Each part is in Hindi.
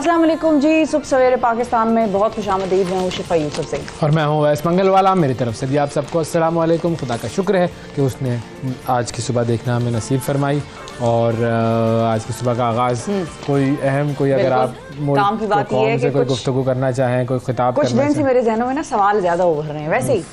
अस्सलाम वालेकुम जी। सुबह सवेरे पाकिस्तान में बहुत खुशामदीद। मैं हूँ शिफा यूसुफ से और मैं हूँ वैस मंगलवाला। मेरी तरफ से भी आप सबको अस्सलाम वालेकुम। खुदा का शुक्र है कि उसने आज की सुबह देखना हमें नसीब फरमाई। और आज की सुबह का आगाज़ कोई अहम कोई अगर आप काम की बात ये है कि कोई गुफ्तगू करना चाहें, कोई खिताब कुछ दिन से मेरे जहनों में ना सवाल ज़्यादा उभर रहे हैं। वैसे ही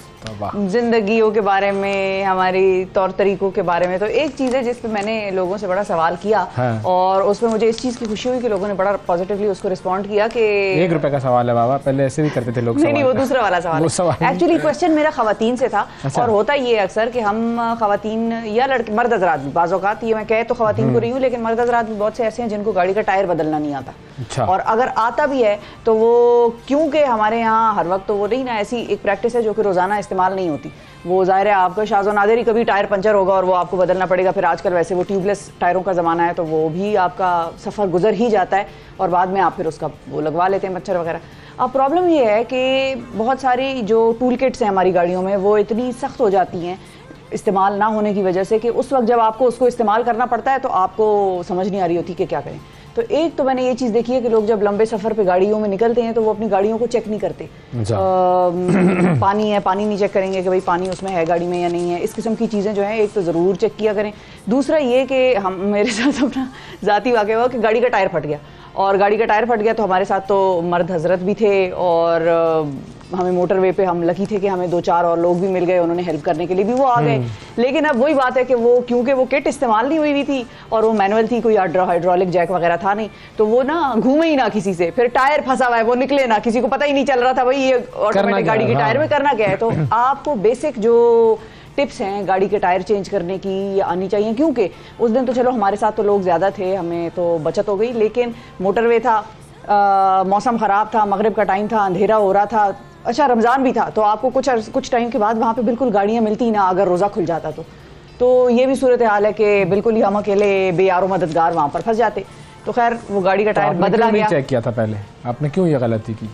जिंदगियों के बारे में, हमारी तौर तरीकों के बारे में। तो एक चीज़ है जिस पे मैंने लोगों से बड़ा सवाल किया और उसमें मुझे इस चीज़ की खुशी हुई कि लोगों ने बड़ा पॉजिटिवली उसको रिस्पॉन्ड किया कि ₹1 का सवाल है बाबा, पहले ऐसे भी करते थे लोग। नहीं, वो दूसरा वाला सवाल। एक्चुअली क्वेश्चन मेरा खवातीन से था। और होता ये अक्सर कि हम खवातीन या लड़के, मर्द हज़रात भी बाज़ औक़ात, ये मैं कह तो खवातीन को रही हूँ, लेकिन मर्द हज़रात भी बहुत से ऐसे हैं जिनको गाड़ी का टायर बदलना नहीं आता। और अगर आता भी है तो वो, क्योंकि हमारे यहाँ हर वक्त तो वो नहीं ना, ऐसी एक प्रैक्टिस है जो कि रोज़ाना इस्तेमाल नहीं होती। वो ज़ाहिर है आपका शाज़ो नादिर ही कभी टायर पंचर होगा और वो आपको बदलना पड़ेगा। फिर आजकल वैसे वो ट्यूबलेस टायरों का ज़माना है तो वो भी आपका सफ़र गुजर ही जाता है और बाद में आप फिर उसका वो लगवा लेते हैं मच्छर वगैरह। अब प्रॉब्लम ये है कि बहुत सारी जो टूल किट्स हैं हमारी गाड़ियों में वो इतनी सख्त हो जाती हैं इस्तेमाल ना होने की वजह से कि उस वक्त जब आपको उसको इस्तेमाल करना पड़ता है तो आपको समझ नहीं आ रही होती कि क्या करें। तो एक तो मैंने ये चीज़ देखी है कि लोग जब लंबे सफ़र पे गाड़ियों में निकलते हैं तो वो अपनी गाड़ियों को चेक नहीं करते। पानी है, पानी नहीं चेक करेंगे कि भाई पानी उसमें है गाड़ी में या नहीं है। इस किस्म की चीज़ें जो हैं एक तो ज़रूर चेक किया करें। दूसरा ये कि हम, मेरे साथ अपना ज़ाती वाक़या हुआ कि गाड़ी का टायर फट गया। और गाड़ी का टायर फट गया तो हमारे साथ तो मर्द हज़रत भी थे और हमें मोटरवे पे हम लकी थे कि हमें 2-4 और लोग भी मिल गए, उन्होंने हेल्प करने के लिए भी वो आ गए। लेकिन अब वही बात है कि वो, क्योंकि वो किट इस्तेमाल नहीं हुई हुई थी और वो मैनुअल थी, कोई हाइड्रोलिक जैक वगैरह था नहीं, तो वो ना घूमे ही ना किसी से। फिर टायर फंसा हुआ है, वो निकले ना, किसी को पता ही नहीं चल रहा था भाई ये ऑटोमेटिक गाड़ी के टायर में करना क्या है। तो आपको बेसिक जो टिप्स हैं गाड़ी के टायर चेंज करने की आनी चाहिए, क्योंकि उस दिन तो चलो हमारे साथ तो लोग ज़्यादा थे, हमें तो बचत हो गई, लेकिन मोटरवे था, मौसम ख़राब था, मगरिब का टाइम था, अंधेरा हो रहा था, अच्छा रमज़ान भी था, तो आपको कुछ टाइम के बाद वहाँ पे बिल्कुल गाड़ियाँ मिलती ना अगर रोज़ा खुल जाता तो ये भी सूरत हाल है कि बिल्कुल ही हम अकेले बेयारो मददगार वहाँ पर फंस जाते। तो खैर वो गाड़ी का टायर बदला गया। चेक किया था पहले आपने, क्यों ये गलती की?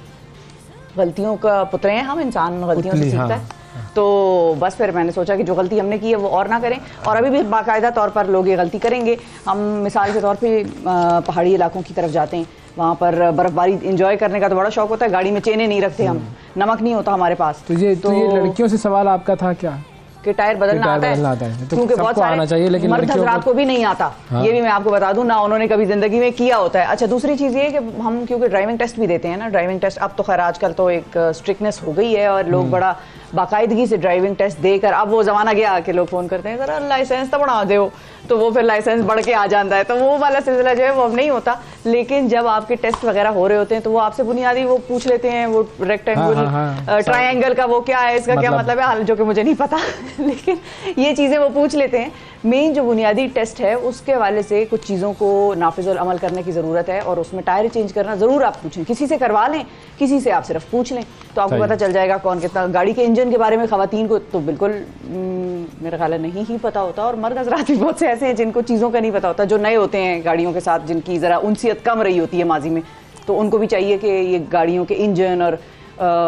गलतियों का पुतले हैं हम, इंसान गलतियों से सीखता है। तो बस फिर मैंने सोचा कि जो गलती हमने की है वो और ना करें, और अभी भी बाकायदा तौर पर लोग ये गलती करेंगे। हम मिसाल के तौर पे पहाड़ी इलाकों की तरफ जाते हैं, वहाँ पर बर्फ़बारी इंजॉय करने का तो बड़ा शौक होता है। गाड़ी में चेनें नहीं रखते हम, नमक नहीं होता हमारे पास। तो ये लड़कियों से सवाल आपका था क्या कि टायर बदलना आता है? तो क्योंकि बहुत सारे चाहिए, लेकिन मर्द हज़रात को भी नहीं आता। ये भी मैं आपको बता दूं ना, उन्होंने कभी ज़िंदगी में किया होता है। अच्छा, दूसरी चीज़ ये है कि हम क्योंकि ड्राइविंग टेस्ट भी देते हैं ना, ड्राइविंग टेस्ट अब तो खैर आजकल तो एक स्ट्रिक्टनेस हो गई है और लोग बड़ा बाकायदगी से ड्राइविंग टेस्ट देकर, अब वो ज़माना गया कि लोग फ़ोन करते हैं ज़रा लाइसेंस तो बढ़ा दो, तो वो फिर लाइसेंस बढ़ के आ जाता है। तो वो वाला सिलसिला जो है वो अब नहीं होता। लेकिन जब आपके टेस्ट वगैरह हो रहे होते हैं तो वो आपसे बुनियादी वो पूछ लेते हैं, वो रेक्टेंगल ट्रायंगल का वो क्या है, इसका क्या मतलब है, हाल जो कि मुझे नहीं पता लेकिन ये चीज़ें वो पूछ लेते हैं। मेन जो बुनियादी टेस्ट है उसके हवाले से कुछ चीज़ों को नाफिज़ुल अमल करने की ज़रूरत है और उसमें टायर चेंज करना ज़रूर आप पूछें, किसी से करवा लें, किसी से आप सिर्फ पूछ लें तो आपको पता चल जाएगा कौन कितना। गाड़ी के इंजन के बारे में ख़वातीन को तो बिल्कुल मेरा ख्याल है नहीं ही पता होता, और मर्द हज़रात भी बहुत से ऐसे हैं जिनको चीज़ों का नहीं पता होता, जो नए होते हैं गाड़ियों के साथ, जिनकी ज़रा उनसियत कम रही होती है माजी में, तो उनको भी चाहिए कि ये गाड़ियों के इंजन और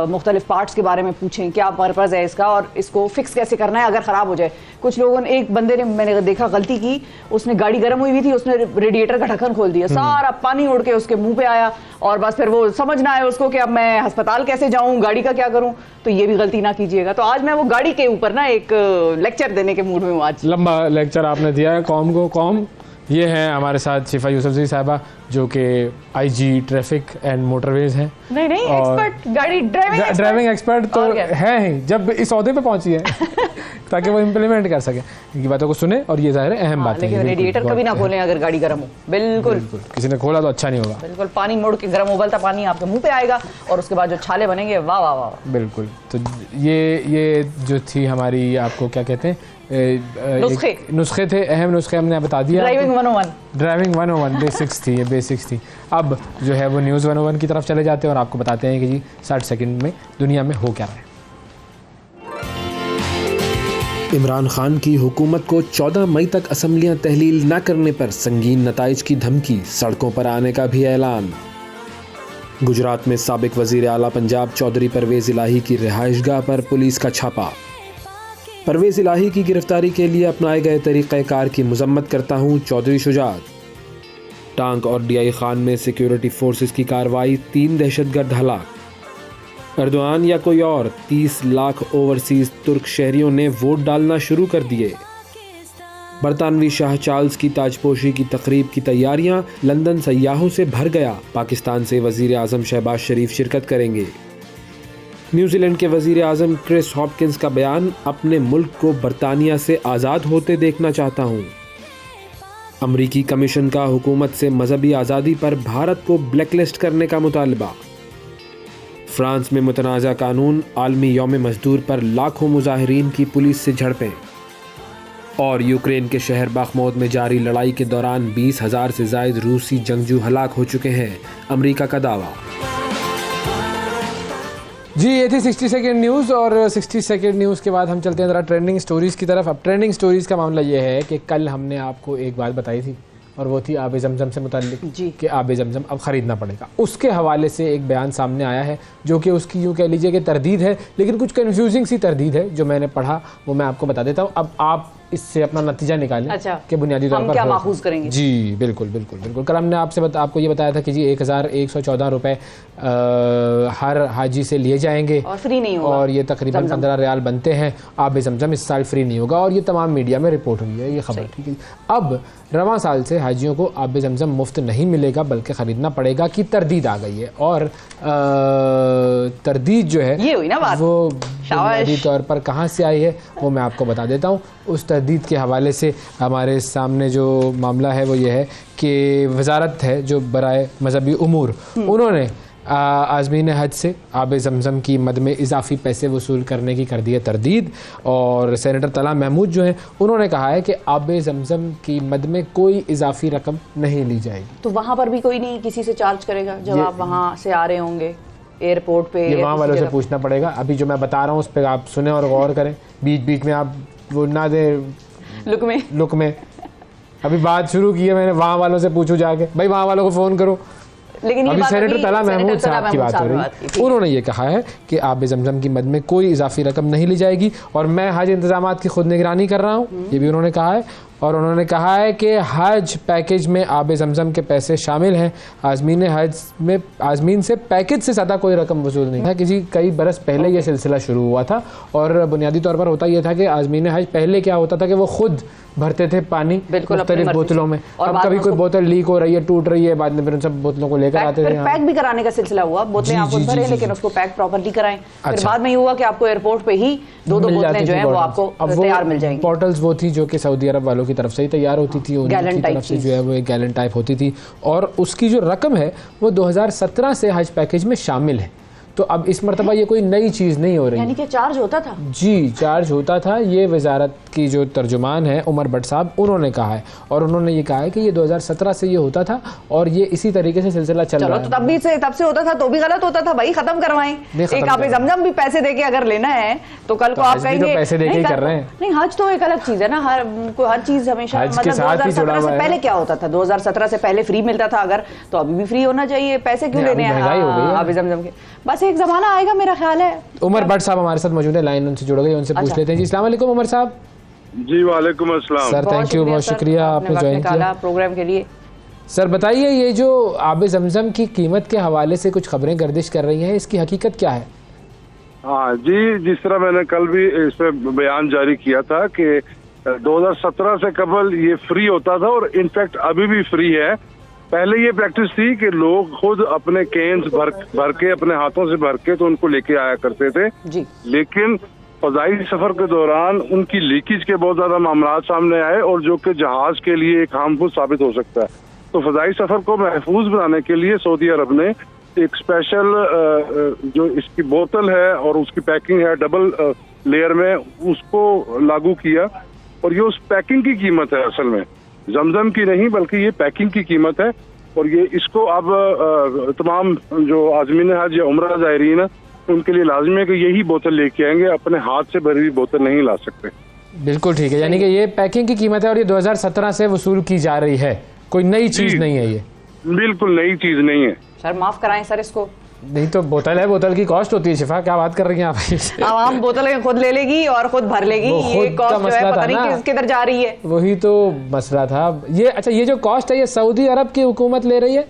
मुख्तलिफ पार्ट्स के बारे में पूछें, क्या पर्पज़ है इसका और इसको फिक्स कैसे करना है अगर ख़राब हो जाए। कुछ लोगों ने, एक बंदे ने मैंने देखा गलती की, उसने गाड़ी गर्म हुई थी, उसने रेडिएटर का ढक्कन खोल दिया, सारा पानी उड़ के उसके मुंह पे आया और बस फिर वो समझ ना आए उसको कि अब मैं अस्पताल कैसे जाऊं, गाड़ी का क्या करूं। तो ये भी गलती ना कीजिएगा। तो आज मैं वो गाड़ी के ऊपर ना एक लेक्चर देने के मूड में हूँ। आज लंबा लेक्चर आपने दिया है कौम को। कौम ये हैं हमारे साथ शिफा यूसुफज़ई साहिबा, जो कि IG ट्रैफिक एंड मोटरवेज हैं। नहीं एक्सपर्ट, गाड़ी ड्राइविंग एक्सपर्ट तो है ही, जब इस ओहदे पे पहुंची है ताकि वो इम्प्लीमेंट कर सके, इनकी बातों को सुने, और ये ज़ाहिर है अहम बात है। लेकिन रेडिएटर कभी ना खोलें अगर गाड़ी गर्म हो, बिल्कुल किसी ने खोला तो अच्छा नहीं होगा। बिल्कुल पानी मोड़ के, गर्म उबलता पानी आपके मुंह पे आएगा और उसके बाद जो छाले बनेंगे, वाह वाह वाह। बिल्कुल। तो ये जो थी हमारी, आपको क्या कहते हैं, नुस्खे थे, अहम नुस्खे हमने बता दिया। ड्राइविंग 101 बेसिक्स थी, ये बेसिक्स थी। अब जो है वो न्यूज़ 101 की तरफ चले जाते हैं और आपको बताते हैं कि जी 60 सेकंड में दुनिया में हो क्या रहा है। इमरान खान की हुकूमत को 14 मई तक असम्बलियां तहलील न करने पर संगीन नताइज की धमकी, सड़कों पर आने का भी ऐलान। गुजरात में साबिक वज़ीर आला पंजाब चौधरी परवेज़ इलाही की रिहाइशगाह पर पुलिस का छापा। परवेज़ इलाही की गिरफ्तारी के लिए अपनाए गए तरीक़ेकार की मज़म्मत करता हूँ, चौधरी शुजात। टांक और डीआई खान में सिक्योरिटी फोर्सेस की कार्रवाई, 3 दहशतगर्द हलाक। एर्दोआन या कोई और 30 लाख ओवरसीज तुर्क शहरियों ने वोट डालना शुरू कर दिए। बरतानवी शाह चार्ल्स की ताजपोशी की तकरीब की तैयारियां, लंदन सयाहों से भर गया। पाकिस्तान से वजीर आजम शहबाज शरीफ शिरकत करेंगे। न्यूजीलैंड के वजीर आजम क्रिस हॉपकिंस का बयान, अपने मुल्क को बरतानिया से आज़ाद होते देखना चाहता हूँ। अमरीकी कमीशन का हुकूमत से मजहबी आज़ादी पर भारत को ब्लैकलिस्ट करने का मुतालबा। फ्रांस में मुतनाज़ा कानून, आलमी यौम मजदूर पर लाखों मुजाहिरीन की पुलिस से झड़पें। और यूक्रेन के शहर बाखमूद में जारी लड़ाई के दौरान 20,000 से ज़ायद रूसी जंगजू हलाक हो चुके हैं, अमरीका का दावा। जी ये थी 60 सेकेंड न्यूज़, और 60 सेकेंड न्यूज़ के बाद हम चलते हैं ज़रा ट्रेंडिंग स्टोरीज़ की तरफ। अब ट्रेंडिंग स्टोरीज़ का मामला ये है कि कल हमने आपको एक बात बताई थी, और वो थी आब जमजम से मुताल्लिक कि आब जमजम अब ख़रीदना पड़ेगा। उसके हवाले से एक बयान सामने आया है जो कि उसकी यूँ कह लीजिए कि तरदीद है, लेकिन कुछ कन्फ्यूजिंग सी तरदीद है जो मैंने पढ़ा, वो मैं आपको बता देता हूँ। अब आप इससे अपना नतीजा निकालें। अच्छा, कि बुनियादी तौर पर क्या माखूज करेंगे। जी बिल्कुल बिल्कुल बिल्कुल। कल हमने आपको ये बताया था कि जी 1114 रुपये हर हाजी से लिए जाएंगे और फ्री नहीं होगा, और ये तकरीबन 15 रियाल बनते हैं। आब जमजम इस साल फ्री नहीं होगा, और ये तमाम मीडिया में रिपोर्ट हुई है ये खबर, ठीक है। अब रवां साल से हाजियों को आब जमजम मुफ्त नहीं मिलेगा बल्कि ख़रीदना पड़ेगा की तरदीद आ गई है। और तरदीद जो है ये हुई ना बात, वो बुनियादी तौर पर कहाँ से आई है वो मैं आपको बता देता हूँ। उस तरदीद के हवाले से हमारे सामने जो मामला है वो ये है कि वजारत है जो बराए मजहबी उमूर, उन्होंने आज़मीन हज से आब जमज़म की मद में इजाफ़ी पैसे वसूल करने की कर दी है तरदीद। और सेनेटर तला महमूद जो हैं उन्होंने कहा है कि आब जमज़म की मद में कोई इजाफ़ी रकम नहीं ली जाएगी। तो वहाँ पर भी कोई नहीं किसी से चार्ज करेगा जब आप वहाँ से आ रहे होंगे एयरपोर्ट पे? ये वहाँ वालों से पूछना पड़ेगा। अभी जो मैं बता रहा हूँ उस पर आप सुने और गौर करें, बीच बीच में आप वो ना दे लुक में। अभी बात शुरू की है मैंने, वहाँ वालों से पूछो जाके, भाई वहाँ वालों को फ़ोन करो। लेकिन अभी सेनेटर तला महमूद साहब की बात हो रही है, उन्होंने ये कहा है कि आब जमजम की मद में कोई इजाफी रकम नहीं ली जाएगी, और मैं हज इंतजामात की खुद निगरानी कर रहा हूँ, ये भी उन्होंने कहा है। और उन्होंने कहा है कि हज पैकेज में आब जमजम के पैसे शामिल हैं। आज़मीन से पैकेज से ज़्यादा कोई रकम वसूल नहीं है। किसी कई बरस पहले ये सिलसिला शुरू हुआ था, और बुनियादी तौर पर होता यह था कि आज़मीन हज पहले क्या होता था कि वो खुद भरते थे पानी मुख्तलिफ बोतलों में, और कभी कोई बोतल लीक हो रही है, टूट रही है, बाद में फिर उन सब बोतलों को लेकर आते थे। पैक भी कराने का सिलसिला हुआ, बोतलें आप खुद भरें लेकिन उसको पैक प्रॉपर्ली कराएं। फिर बाद में ये हुआ कि आपको एयरपोर्ट पे ही दो बोतलें जो हैं वो आपको तैयार मिल जाएंगी। बॉटल्स वो थी जो कि सऊदी अरब वालों की तरफ से ही तैयार होती थी, उनकी तरफ से जो है वो एक गैलन टाइप होती थी, और उसकी जो रकम है वो 2017 से हज पैकेज में शामिल है। तो अब इस मरतबा ये कोई नई चीज़ नहीं हो रही, यानी कि चार्ज होता था। जी चार्ज होता था। ये वजारत की जो तर्जुमान है उमर भट्ट साहब, उन्होंने कहा है, और उन्होंने ये कहा है कि ये 2017 से ये होता था और ये इसी तरीके से सिलसिला चल रहा है। तो तब से होता था तो भी गलत होता था भाई, खत्म करवाएं। एक आप जमजम भी पैसे देके अगर लेना है तो कल को आप कहेंगे पैसे देके कर रहे हैं। नहीं, हज तो एक अलग चीज़ है ना, हर चीज़ हमेशा मतलब 2017 से पहले क्या होता था, 2017 से पहले फ्री मिलता था अगर, तो अभी भी फ्री होना चाहिए। पैसे क्यों लेने हैं आब जमजम के? बस एक जमाना आएगा मेरा ख्याल है। उमर भट्ट साहब हमारे साथ मौजूद है, लाइन उनसे जुड़ गई, उनसे पूछ लेते हैं। जी अस्सलाम वालेकुम उमर साहब। जी वालेकुम अस्सलाम सर, थैंक यू, बहुत शुक्रिया आपने ज्वाइन किया प्रोग्राम के लिए। सर बताइए, ये जो आब जमजम की कीमत के हवाले से कुछ खबरें गर्दिश कर रही हैं, इसकी हकीकत क्या है? हाँ जी, जिस तरह मैंने कल भी इस पे बयान जारी किया था कि 2017 से कबल ये फ्री होता था, और इनफैक्ट अभी भी फ्री है। पहले ये प्रैक्टिस थी कि लोग खुद अपने केन्स भर के, अपने हाथों से भर के तो उनको लेके आया करते थे जी। लेकिन फजाई सफर के दौरान उनकी लीकेज के बहुत ज्यादा मामला सामने आए, और जो कि जहाज के लिए एक हार्मफुल साबित हो सकता है। तो फजाई सफर को महफूज बनाने के लिए सऊदी अरब ने एक स्पेशल जो इसकी बोतल है और उसकी पैकिंग है डबल लेयर में, उसको लागू किया। और ये उस पैकिंग की कीमत है, असल में जमजम की नहीं बल्कि ये पैकिंग की कीमत है। और ये इसको अब तमाम जो आज़मीन हज या उम्रा ज़ायरीन है उनके लिए लाजमी है कि यही बोतल लेके आएंगे, अपने हाथ से भरी हुई बोतल नहीं ला सकते। बिल्कुल ठीक है, यानी कि ये पैकिंग की कीमत है और ये 2017 से वसूल की जा रही है, कोई नई चीज नहीं है, ये बिल्कुल नई चीज नहीं है। सर माफ कराएं सर इसको, नहीं तो बोतल है, बोतल की कॉस्ट होती है। शिफा क्या बात कर रही हैं आप? आवाम बोतल खुद ले लेगी और खुद भर लेगी, ये कॉस्ट जो है पता नहीं किधर जा रही है। वही तो मसला था ये। अच्छा, ये जो कॉस्ट है ये सऊदी अरब की हुकूमत ले रही है?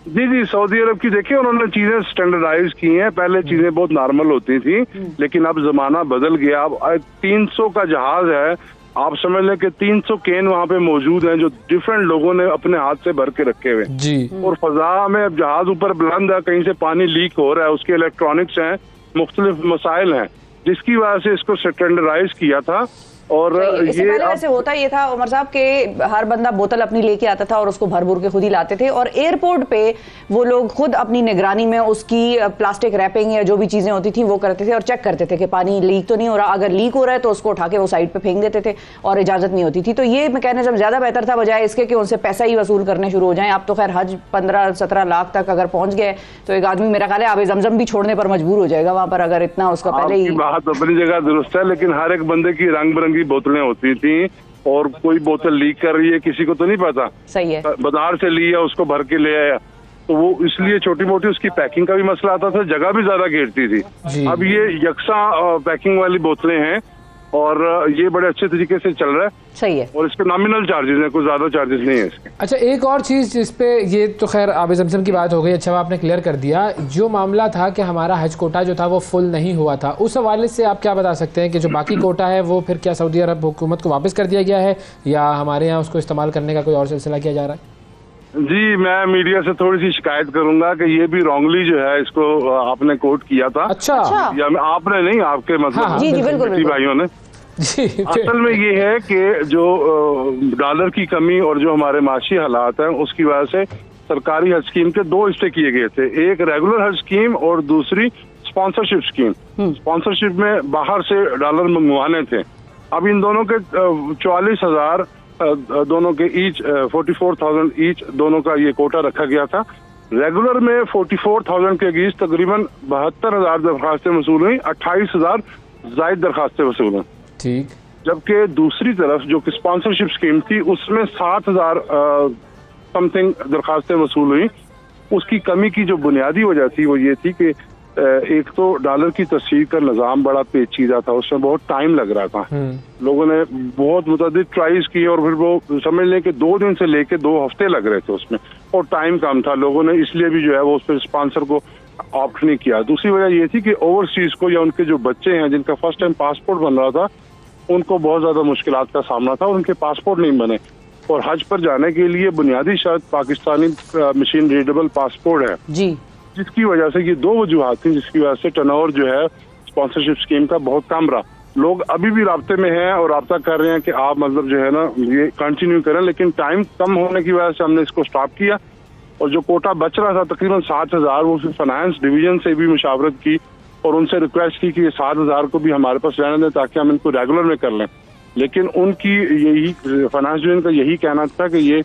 जी, सऊदी अरब की देखिए उन्होंने चीजें स्टैंडर्डाइज की हैं। पहले चीजें बहुत नॉर्मल होती थी, लेकिन अब जमाना बदल गया। अब 300 का जहाज है, आप समझ लें कि 300 केन वहाँ पे मौजूद हैं जो डिफरेंट लोगों ने अपने हाथ से भर के रखे हुए जी। और फजा में अब जहाज ऊपर बुलंद है, कहीं से पानी लीक हो रहा है, उसके इलेक्ट्रॉनिक्स हैं, मुख्तलिफ मसाइल हैं, जिसकी वजह से इसको स्टैंडर्डाइज किया था। और इससे पहले वैसे होता ये था उमर साहब के हर बंदा बोतल अपनी लेके आता था और उसको भर भर के खुद ही लाते थे, और एयरपोर्ट पे वो लोग खुद अपनी निगरानी में उसकी प्लास्टिक रैपिंग या जो भी चीजें होती थी वो करते थे और चेक करते थे कि पानी लीक तो नहीं हो रहा। अगर लीक हो रहा है तो उसको उठा के वो साइड पे फेंक देते थे और इजाजत नहीं होती थी। तो ये मैकेनिज्म ज्यादा बेहतर था बजाय इसके कि उनसे पैसा ही वसूल करने शुरू हो जाए। आप तो खैर हज 15-17 लाख तक अगर पहुंच गए तो एक आदमी मेरा ख्याल है आबे जमजम भी छोड़ने पर मजबूर हो जाएगा वहां पर, अगर इतना उसका पहले ही। बात अपनी जगह दुरुस्त है, लेकिन हर एक बंदे की रंग बिरंगी बोतलें होती थी और कोई बोतल लीक कर रही है किसी को तो नहीं पता। सही है, बाजार से लिया उसको भर के ले आया, तो वो इसलिए छोटी मोटी उसकी पैकिंग का भी मसला आता था, जगह भी ज्यादा घेरती थी। अब ये यकसा पैकिंग वाली बोतलें हैं और ये बड़े अच्छे तरीके से चल रहा है। सही है, और इसके नॉमिनल चार्जेस हैं, कुछ ज्यादा चार्जेस नहीं है इसके। अच्छा, एक और चीज जिसपे ये तो खैर आबे जमजम की बात हो गई, अच्छा आपने क्लियर कर दिया। जो मामला था कि हमारा हज कोटा जो था वो फुल नहीं हुआ था, उस हवाले से आप क्या बता सकते हैं कि जो बाकी कोटा है वो फिर क्या सऊदी अरब हुकूमत को वापस कर दिया गया है या हमारे यहाँ उसको इस्तेमाल करने का कोई और सिलसिला किया जा रहा है? जी, मैं मीडिया से थोड़ी सी शिकायत करूंगा कि ये भी रॉन्गली जो है इसको आपने कोट किया था। अच्छा, या आपने नहीं, आपके मतलब जी बिल्कुल भाइयों ने। असल में ये है कि जो डॉलर की कमी और जो हमारे माशी हालात हैं उसकी वजह से सरकारी हज स्कीम के दो हिस्से किए गए थे, एक रेगुलर हज स्कीम और दूसरी स्पॉन्सरशिप स्कीम। स्पॉन्सरशिप में बाहर से डॉलर मंगवाने थे। अब इन दोनों के 44,000 दोनों के ईच 44,000 ईच दोनों का ये कोटा रखा गया था। रेगुलर में 44,000 के अगेंस्ट तकरीबन 72,000 दरखास्तें वसूल हुई, 28,000 जायद दरखास्तें वसूल हुई। ठीक। जबकि दूसरी तरफ जो कि स्पॉन्सरशिप स्कीम थी उसमें 7,000 समथिंग दरखास्तें वसूल हुई। उसकी कमी की जो बुनियादी वजह थी वो ये थी कि एक तो डॉलर की तस्वीर का निज़ाम बड़ा पेचीदा था, उसमें बहुत टाइम लग रहा था। लोगों ने बहुत मुतअद्दिद ट्राइज की और फिर वो समझ लें कि 2 दिन से लेके 2 हफ्ते लग रहे थे उसमें, और टाइम कम था। लोगों ने इसलिए भी जो है वो उस पर स्पॉन्सर को ऑप्ट नहीं किया। दूसरी वजह ये थी कि ओवरसीज को या उनके जो बच्चे हैं जिनका फर्स्ट टाइम पासपोर्ट बन रहा था उनको बहुत ज्यादा मुश्किलात का सामना था, उनके पासपोर्ट नहीं बने। और हज पर जाने के लिए बुनियादी शर्त पाकिस्तानी मशीन रीडेबल पासपोर्ट है जी, जिसकी वजह से ये 2 वजूहात थी जिसकी वजह से टर्नओवर जो है स्पॉन्सरशिप स्कीम का बहुत कम रहा। लोग अभी भी राब्ते में हैं और राब्ता कर रहे हैं कि आप मतलब जो है ना ये कंटिन्यू करें, लेकिन टाइम कम होने की वजह से हमने इसको स्टॉप किया। और जो कोटा बच रहा था तकरीबन 7,000, वो फिर फाइनेंस डिवीजन से भी मुशावरत की और उनसे रिक्वेस्ट की कि ये 7,000 को भी हमारे पास रहने दें ताकि हम इनको रेगुलर में कर लें। लेकिन उनकी यही फाइनेंस डिवीजन का यही कहना था कि ये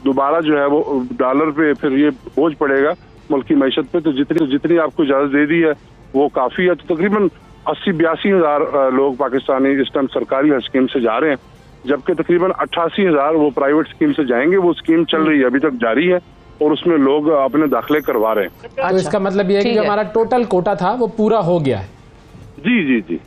दोबारा जो है वो डॉलर पे फिर ये बोझ पड़ेगा मुल्क की मैशत पे, तो जितनी आपको इजाजत दे दी है वो काफी है। तो तकरीबन 80-82 हजार लोग पाकिस्तानी इस टाइम सरकारी हज स्कीम से जा रहे हैं, जबकि तकरीबन 88,000 वो प्राइवेट स्कीम से जाएंगे। वो स्कीम चल रही है, अभी तक जारी है और उसमें लोग अपने दाखिले करवा रहे हैं। तो इसका मतलब ये है कि जो हमारा टोटल कोटा था वो पूरा हो गया है। जी जी जी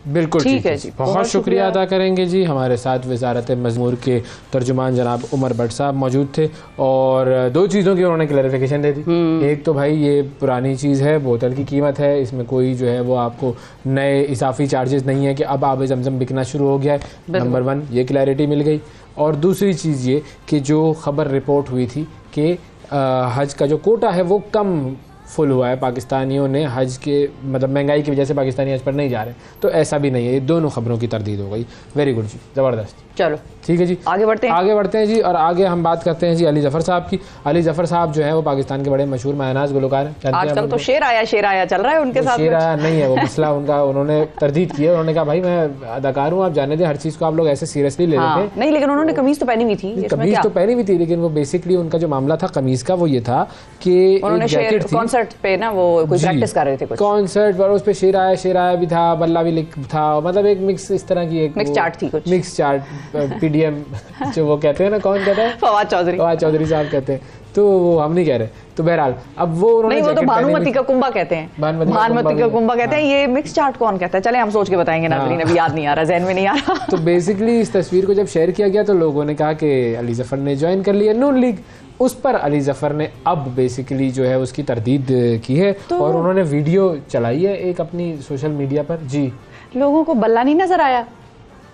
बिल्कुल ठीक है जी, बहुत शुक्रिया अदा करेंगे जी। हमारे साथ वजारत मज़मूर के तर्जुमान जनाब उमर भट्ट साहब मौजूद थे और 2 चीज़ों की उन्होंने क्लैरिफिकेशन दे दी। एक तो भाई ये पुरानी चीज़ है, बोतल की कीमत है, इसमें कोई जो है वो आपको नए इजाफी चार्जेस नहीं है कि अब आबे जमजम बिकना शुरू हो गया है। नंबर 1 ये क्लैरिटी मिल गई। और दूसरी चीज़ ये कि जो खबर रिपोर्ट हुई थी कि हज का जो कोटा है वो कम फुल हुआ है, पाकिस्तानियों ने हज के मतलब महंगाई की वजह से पाकिस्तानी हज पर नहीं जा रहे, तो ऐसा भी नहीं है। ये दोनों खबरों की तरदीद हो गई। वेरी गुड जी, ज़बरदस्त। चलो ठीक है जी, आगे बढ़ते हैं जी। और आगे हम बात करते हैं जी अली जफ़र साहब की। अली जफ़र साहब जो है वो पाकिस्तान के बड़े मशहूर महनाज गुलकार हैं। आजकल तो शेर आया चल रहा है उनके साथ। शेर आया नहीं है वो मसला उनका, उन्होंने तरदीद की है। उन्होंने कहा भाई मैं अदाकार हूँ, आप जाने दें, हर चीज़ को आप लोग ऐसे सीरियसली ले लेते हैं। नहीं, लेकिन उन्होंने कमीज तो पहनी हुई थी। कमीज तो पहनी हुई थी, लेकिन वो बेसिकली उनका जो मामला था कमीज का वो ये था कि कॉन्सर्ट पे ना वो कोई प्रैक्टिस कर रहे थे कुछ कॉन्सर्ट पर, उस पे शेर आया भी था, बल्ला भी था, मतलब एक मिक्स इस तरह की एक मिक्स चार्ट थी, मिक्स चार्ट पीडीएम जो वो कहते हैं ना, कौन कहता है, फवाद चौधरी साहब कहते हैं। तो वो हम नहीं कह रहे। तो बहरहाल अब वो उन्होंने नहीं, वो तो भानुमति का कुंभा कहते हैं, भानुमति का कुंभा कहते हैं। ये मिक्स चार्ट कौन कहता है? चले हम सोच के बताएंगे नाज़रीन, अभी याद नहीं आ रहा, ज़हन में नहीं आ रहा। तो बेसिकली इस तस्वीर को जब शेयर किया गया तो लोगों ने कहा कि अली ज़फ़र ने ज्वाइन कर लिया नून लीग। उस पर अली ज़फ़र ने अब बेसिकली जो है उसकी तरदीद की है और उन्होंने वीडियो चलाई है एक अपनी सोशल मीडिया पर। जी, लोगों को बल्ला नहीं नजर आया?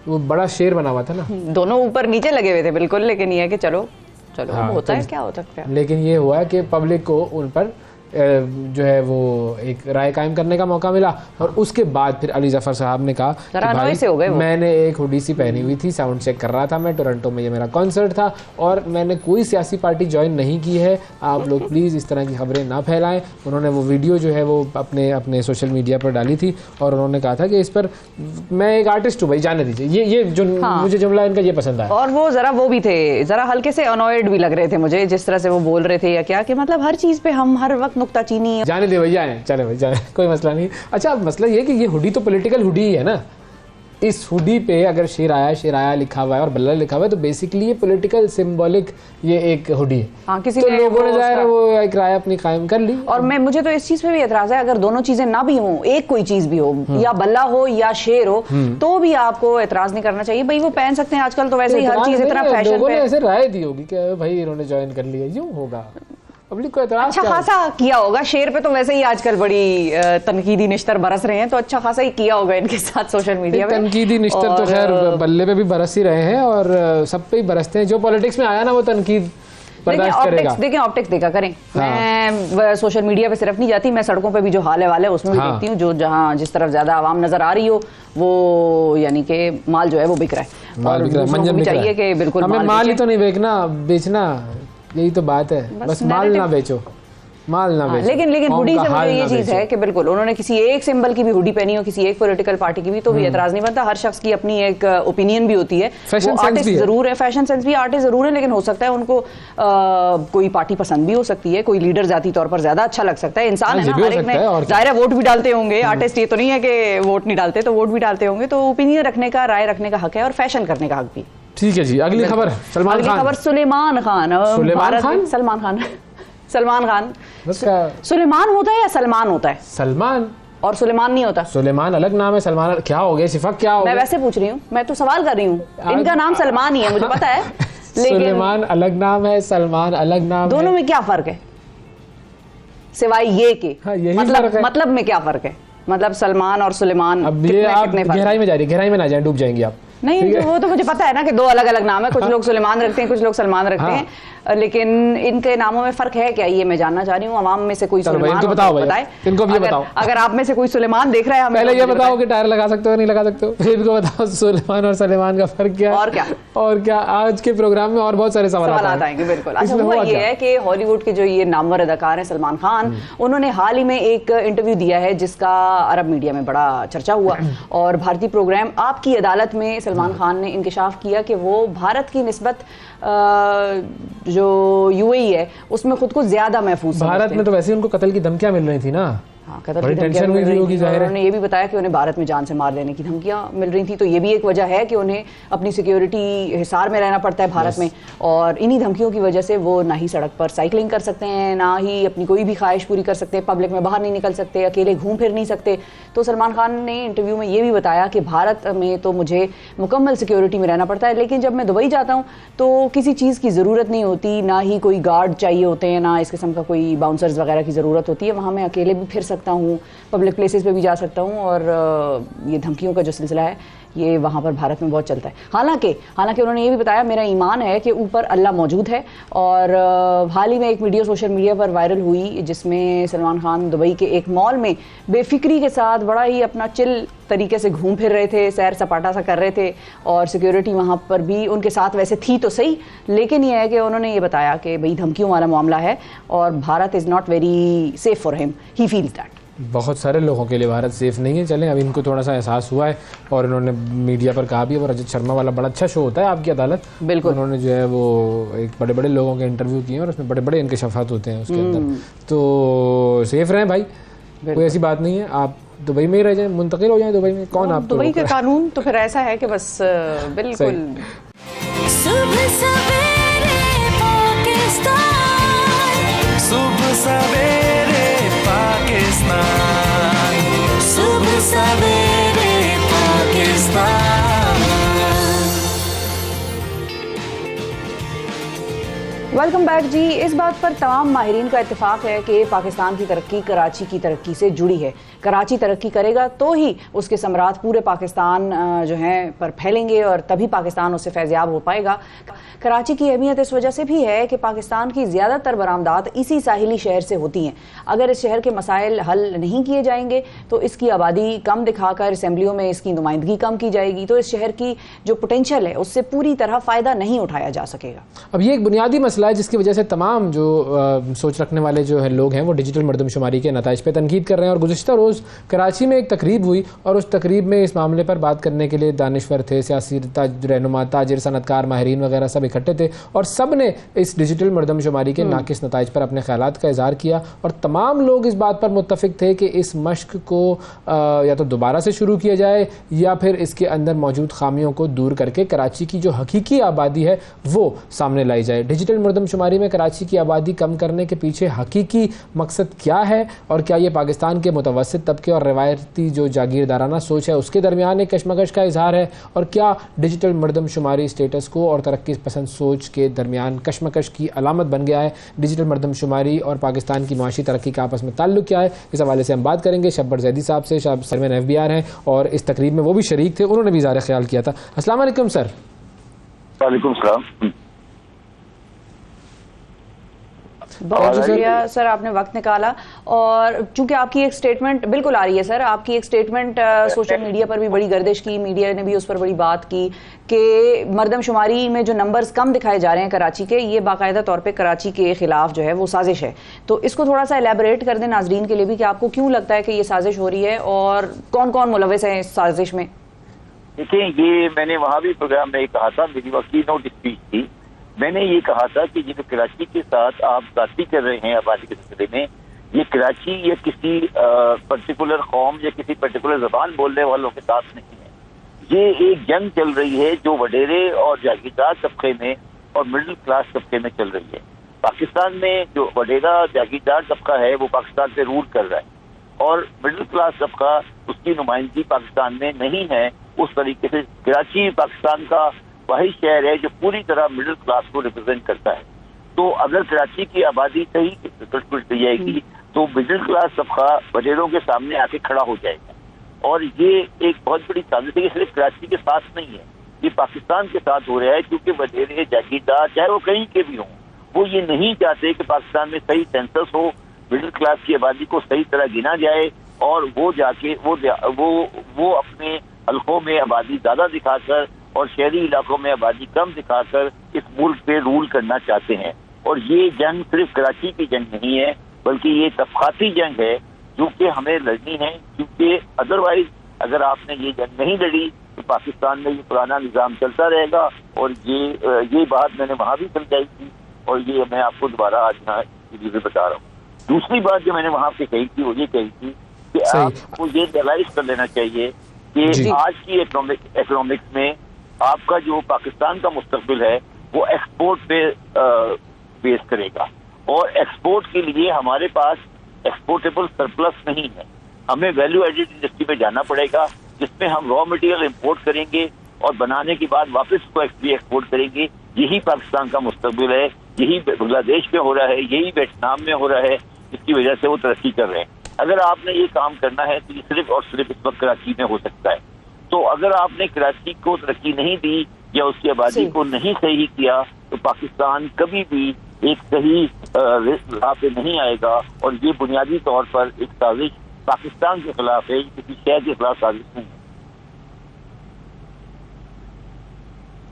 वो बड़ा शेर बना हुआ था ना, दोनों ऊपर नीचे लगे हुए थे बिल्कुल, लेकिन ये है कि चलो हाँ, होता है, क्या हो सकता है। लेकिन ये हुआ कि पब्लिक को उन पर जो है वो एक राय कायम करने का मौका मिला। और उसके बाद फिर अली ज़फ़र साहब ने कहा कि भाई से हो गए मैंने एक हुडी सी पहनी हुई थी, साउंड चेक कर रहा था मैं, टोरंटो में ये मेरा कॉन्सर्ट था और मैंने कोई सियासी पार्टी ज्वाइन नहीं की है, आप लोग प्लीज़ इस तरह की खबरें ना फैलाएं। उन्होंने वो वीडियो जो है वो अपने सोशल मीडिया पर डाली थी और उन्होंने कहा था कि इस पर मैं एक आर्टिस्ट हूँ भाई, जाने दीजिए। ये जो मुझे जुमला इनका ये पसंद आया। और वो वो भी थे, ज़रा हल्के से अनॉयड भी लग रहे थे मुझे, जिस तरह से वो बोल रहे थे या क्या, कि मतलब हर चीज़ पे हम हर वक्त नुक्ताचीनी। जाने दे भैया, चले भाई जाने, कोई मसला नहीं। अच्छा, मसला ये कि ये हुडी तो पॉलिटिकल हुडी ही है ना। इस हुडी पे अगर शेर आया लिखा हुआ है और बल्ला लिखा हुआ है तो बेसिकली ये पॉलिटिकल सिंबॉलिक ये एक हुडी है। हाँ, किसी तो लोगों ने जाहिर है वो एक राय अपनी कायम कर ली। और मुझे तो इस चीज पे भी एतराज है, अगर दोनों चीजें ना भी हो, एक कोई चीज भी हो, या बल्ला हो या शेर हो, तो भी आपको एतराज नहीं करना चाहिए। भाई वो पहन सकते हैं, आजकल तो वैसे ही हर चीज इतना फैशन लोगों ने ऐसे राय दी होगी कि भाई इन्होंने ज्वाइन कर लिया, यूं होगा, पब्लिक को एतराज अच्छा खासा किया होगा। शेर पे तो वैसे ही आजकल बड़ी तनकीदी निश्तर बरस रहे हैं, तो अच्छा खासा ही किया होगा इनके साथ सोशल मीडिया पे। तनकीदी निश्तर तो खैर बल्ले पे भी बरस ही रहे हैं और सब पे ही बरसते हैं। जो पॉलिटिक्स में आया ना वो तनकीद बर्दाश्त करेगा। देखिए ऑप्टिक्स देखा करें। मैं सोशल मीडिया पे सिर्फ नहीं जाती, मैं सड़कों पे भी जो हाल है उसमें भी देखती हूँ। जो जहाँ जिस तरफ ज्यादा आवाम नजर आ रही हो वो यानी कि माल जो है वो बिक रहा है, और दूसरों को भी चाहिए कि बिल्कुल हमें माल ही तो नहीं बेचना, यही तो बात है, बस माल ना बेचो, माल ना बेचो। लेकिन हुडी से मुझे ये चीज है कि बिल्कुल उन्होंने किसी एक सिंबल की भी हुडी पहनी हो, किसी एक पॉलिटिकल पार्टी की भी, तो भी एतराज नहीं बनता। हर शख्स की अपनी एक ओपिनियन भी होती है। फैशन आर्टिस्ट जरूर है, फैशन सेंस भी आर्टिस्ट जरूर है, लेकिन हो सकता है उनको कोई पार्टी पसंद भी हो सकती है, कोई लीडर जाती तौर पर ज्यादा अच्छा लग सकता है। इंसान है ना, हर एक में जाहिर है वोट भी डालते होंगे। आर्टिस्ट ये तो नहीं है कि वोट नहीं डालते, तो वोट भी डालते होंगे। तो ओपिनियन रखने का, राय रखने का हक है और फैशन करने का हक भी। ठीक है जी, अगली खबर सलमान खान। खबर सलमान खान। सुलेमान होता है या सलमान होता है? सलमान और सुलेमान नहीं होता। सुलेमान अलग नाम है, सलमान क्या हो गया? सिफा क्या हो गया? मैं वैसे पूछ रही हूँ, मैं तो सवाल कर रही हूँ। इनका नाम सलमान ही है, मुझे पता है, लेकिन सुलेमान अलग नाम है, सलमान अलग नाम है। दोनों में क्या फर्क है सिवाय ये के? मतलब में क्या फर्क है? मतलब सलमान और सुलेमान। अब ये आप गहराई में जा रही, गहराई में ना जाए, डूब जाएंगे आप। नहीं, वो तो मुझे पता है ना कि दो अलग अलग नाम है। कुछ लोग सुलेमान रखते हैं, कुछ लोग सलमान रखते हैं, लेकिन इनके नामों में फर्क है क्या, ये मैं जानना चाह रही हूँ। अवाम में से कोई सुलेमान बताए, इनको भी बताओ। अगर आप में से कोई सुलेमान देख रहा है, पहले ये बताओ कि टायर लगा सकते हो नहीं लगा सकते हो, फिर इनको बताओ सुलेमान और सलमान का फर्क क्या है। और क्या आज के प्रोग्राम में और बहुत सारे सवाल आएंगे। बिल्कुल। अच्छा, हुआ ये है कि हॉलीवुड के जो ये नामवर अदाकार हैं सलमान खान, उन्होंने हाल ही में एक इंटरव्यू दिया है जिसका अरब मीडिया में बड़ा चर्चा हुआ। और भारतीय प्रोग्राम आपकी अदालत में सलमान खान ने इंकशाफ किया कि वो भारत की निस्बत जो यूएई है उसमें खुद को ज्यादा महफूज समझते हैं। भारत में तो वैसे उनको कत्ल की धमकियां मिल रही थी ना। बड़ी टेंशन हुई थी होगी जाहिर है। उन्होंने ये भी बताया कि उन्हें भारत में जान से मार देने की धमकियां मिल रही थी, तो ये भी एक वजह है कि उन्हें अपनी सिक्योरिटी हिसार में रहना पड़ता है भारत में। और इन्हीं धमकियों की वजह से वो ना ही सड़क पर साइकिलिंग कर सकते हैं, ना ही अपनी कोई भी ख्वाहिश पूरी कर सकते हैं, पब्लिक में बाहर नहीं निकल सकते, अकेले घूम फिर नहीं सकते। तो सलमान खान ने इंटरव्यू में ये भी बताया कि भारत में तो मुझे मुकम्मल सिक्योरिटी में रहना पड़ता है, लेकिन जब मैं दुबई जाता हूँ तो किसी चीज़ की ज़रूरत नहीं होती, ना ही कोई गार्ड चाहिए होते हैं, ना इस किस्म का कोई बाउंसर्स वगैरह की ज़रूरत होती है। वहाँ मैं अकेले भी फिर सकता हूँ, पब्लिक प्लेसेस पे भी जा सकता हूँ। और ये धमकियों का जो सिलसिला है ये वहाँ पर भारत में बहुत चलता है। हालांकि उन्होंने ये भी बताया, मेरा ईमान है कि ऊपर अल्लाह मौजूद है। और हाल ही में एक वीडियो सोशल मीडिया पर वायरल हुई जिसमें सलमान खान दुबई के एक मॉल में बेफिक्री के साथ बड़ा ही अपना चिल तरीके से घूम फिर रहे थे, सैर सपाटा सा कर रहे थे। और सिक्योरिटी वहाँ पर भी उनके साथ वैसे थी तो सही, लेकिन ये है कि उन्होंने ये बताया कि भाई धमकियों वाला मामला है और Bharat is not very safe for him, he feels that. बहुत सारे लोगों के लिए भारत सेफ नहीं है। चलें, अब इनको थोड़ा सा एहसास हुआ है और इन्होंने मीडिया पर कहा भी है। और रजत शर्मा वाला बड़ा अच्छा शो होता है आपकी अदालत, बिल्कुल। उन्होंने जो है वो एक बड़े बड़े लोगों के इंटरव्यू किए और उसमें बड़े बड़े इंकशाफात होते हैं उसके अंदर। तो सेफ रहें भाई, कोई ऐसी बात नहीं है। आप दुबई में ही रह जाएं, मुंतकिल हो जाएं दुबई में, कौन आप दुबई का कानून तो फिर ऐसा है कि बस बिल्कुल। वेलकम बैक जी। इस बात पर तमाम माहिरीन का इत्तेफाक है कि पाकिस्तान की तरक्की कराची की तरक्की से जुड़ी है। कराची तरक्की करेगा तो ही उसके समरात पूरे पाकिस्तान जो हैं पर फैलेंगे और तभी पाकिस्तान उससे फैज़याब हो पाएगा। कराची की अहमियत इस वजह से भी है कि पाकिस्तान की ज़्यादातर बरामदात इसी साहिली शहर से होती हैं। अगर इस शहर के मसाइल हल नहीं किए जाएंगे तो इसकी आबादी कम दिखाकर असम्बलियों में इसकी नुमाइंदगी कम की जाएगी, तो इस शहर की जो पोटेंशियल है उससे पूरी तरह फ़ायदा नहीं उठाया जा सकेगा। अब ये एक बुनियादी मसला है जिसकी वजह से तमाम जो सोच रखने वाले जो है लोग हैं वो डिजिटल मरदमशुमारी के नताइज पे तनकीद कर रहे हैं। और गुज़िश्ता रोज़ कराची में एक तकरीब हुई और उस तकरीब में इस मामले पर बात करने के लिए दानिश्वर थे, सियासी रहनुमा, ताजिर, सनतकार, माहिरीन वगैरह सब इकट्ठे थे और सब ने इस डिजिटल मरदमशुमारी के नाकिस नताइज पर अपने ख्यालात का इजहार किया। और तमाम लोग इस बात पर मुत्तफिक थे कि इस मश्क को या तो दोबारा से शुरू किया जाए या फिर इसके अंदर मौजूद खामियों को दूर करके कराची की जो हकीकी आबादी है वो सामने लाई जाए। डिजिटल मरदमशुमारी में कराची की आबादी कम करने के पीछे हकीकी मकसद क्या है और क्या ये पाकिस्तान के मुतवस्सित तबके और रवायती जो जागीरदाराना सोच है उसके दरमियान एक कशमकश का इजहार है, और क्या डिजिटल मरदमशुमारी स्टेटस को और तरक्की पसंद सोच के दरमियान कशमकश की अलामत बन गया है। डिजिटल मरदमशुमारी और पाकिस्तान की माशी तरक्की का आपस में ताल्लुक क्या है, इस हवाले से हम बात करेंगे शब्बर जैदी साहब से। सरमैन FBR हैं और इस तकरीब में वो भी शरीक थे, उन्होंने भी इज़हार ख्याल किया था। अस्सलाम वालेकुम सर। वालेकुम सलाम। बहुत शुक्रिया सर, आपने वक्त निकाला। और चूंकि आपकी एक स्टेटमेंट बिल्कुल आ रही है सर, आपकी एक स्टेटमेंट सोशल मीडिया पर भी बड़ी गर्दिश की, मीडिया ने भी उस पर बड़ी बात की कि मरदमशुमारी में जो नंबर्स कम दिखाए जा रहे हैं कराची के, ये बाकायदा तौर पे कराची के खिलाफ जो है वो साजिश है। तो इसको थोड़ा सा एलैबोरेट कर दें नाजरीन के लिए भी कि आपको क्यों लगता है कि ये साजिश हो रही है और कौन कौन मुलविस है इस साजिश में। देखिए, ये मैंने वहाँ भी प्रोग्राम में कहा था, मेरी वकील नोट स्पीच थी, मैंने ये कहा था कि ये जो कराची के साथ आप जाती कर रहे हैं आबादी के सिलसिले में, ये कराची या किसी पर्टिकुलर कौम या किसी पर्टिकुलर जबान बोलने वालों के साथ नहीं है। ये एक जंग चल रही है जो वडेरे और जागीरदार तबके में और मिडिल क्लास तबके में चल रही है। पाकिस्तान में जो वडेरा जागीरदार तबका है वो पाकिस्तान पे रूल कर रहा है और मिडिल क्लास तबका उसकी नुमाइंदगी पाकिस्तान में नहीं है उस तरीके से। कराची पाकिस्तान का वही शहर है जो पूरी तरह मिडिल क्लास को रिप्रेजेंट करता है। तो अगर कराची की आबादी सही कट जाएगी तो मिडिल क्लास तबका वडेरों के सामने आके खड़ा हो जाएगा। और ये एक बहुत बड़ी साजिश है, सिर्फ कराची के साथ नहीं है, ये पाकिस्तान के साथ हो रहा है, क्योंकि वडेरे जागीरदार चाहे वो कहीं के भी हों, वो ये नहीं चाहते कि पाकिस्तान में सही सेंसस हो, मिडिल क्लास की आबादी को सही तरह गिना जाए और वो जाके वो अपने हल्कों में आबादी ज्यादा दिखाकर और शहरी इलाकों में आबादी कम दिखाकर इस मुल्क पे रूल करना चाहते हैं। और ये जंग सिर्फ कराची की जंग नहीं है, बल्कि ये तबकाती जंग है जो कि हमें लड़नी है, क्योंकि अदरवाइज अगर आपने ये जंग नहीं लड़ी तो पाकिस्तान में ये पुराना निज़ाम चलता रहेगा। और ये बात मैंने वहाँ भी समझाई थी और ये मैं आपको दोबारा आज यहाँ बता रहा हूँ। दूसरी बात जो मैंने वहाँ पे कही थी वो ये कही थी कि आपको ये रियलाइज कर लेना चाहिए कि आज की इकोनॉमिक्स में आपका जो पाकिस्तान का मुस्तकबिल है वो एक्सपोर्ट पे बेस करेगा और एक्सपोर्ट के लिए हमारे पास एक्सपोर्टेबल सरप्लस नहीं है। हमें वैल्यू एडेड इंडस्ट्री में जाना पड़ेगा जिसमें हम रॉ मटेरियल इंपोर्ट करेंगे और बनाने के बाद वापस उसको एक्सपोर्ट करेंगे। यही पाकिस्तान का मुस्तकबिल है, यही बांग्लादेश में हो रहा है, यही वियतनाम में हो रहा है, जिसकी वजह से वो तरक्की कर रहे हैं। अगर आपने ये काम करना है तो ये सिर्फ और सिर्फ इस वक्त कराची में हो सकता है। तो अगर आपने कराची को तरक्की नहीं दी या उसकी आबादी को नहीं सही किया तो पाकिस्तान कभी भी एक सही राह पे नहीं आएगा। और ये बुनियादी तौर पर एक साजिश पाकिस्तान के खिलाफ है, किसी शहर के खिलाफ साजिश नहीं है।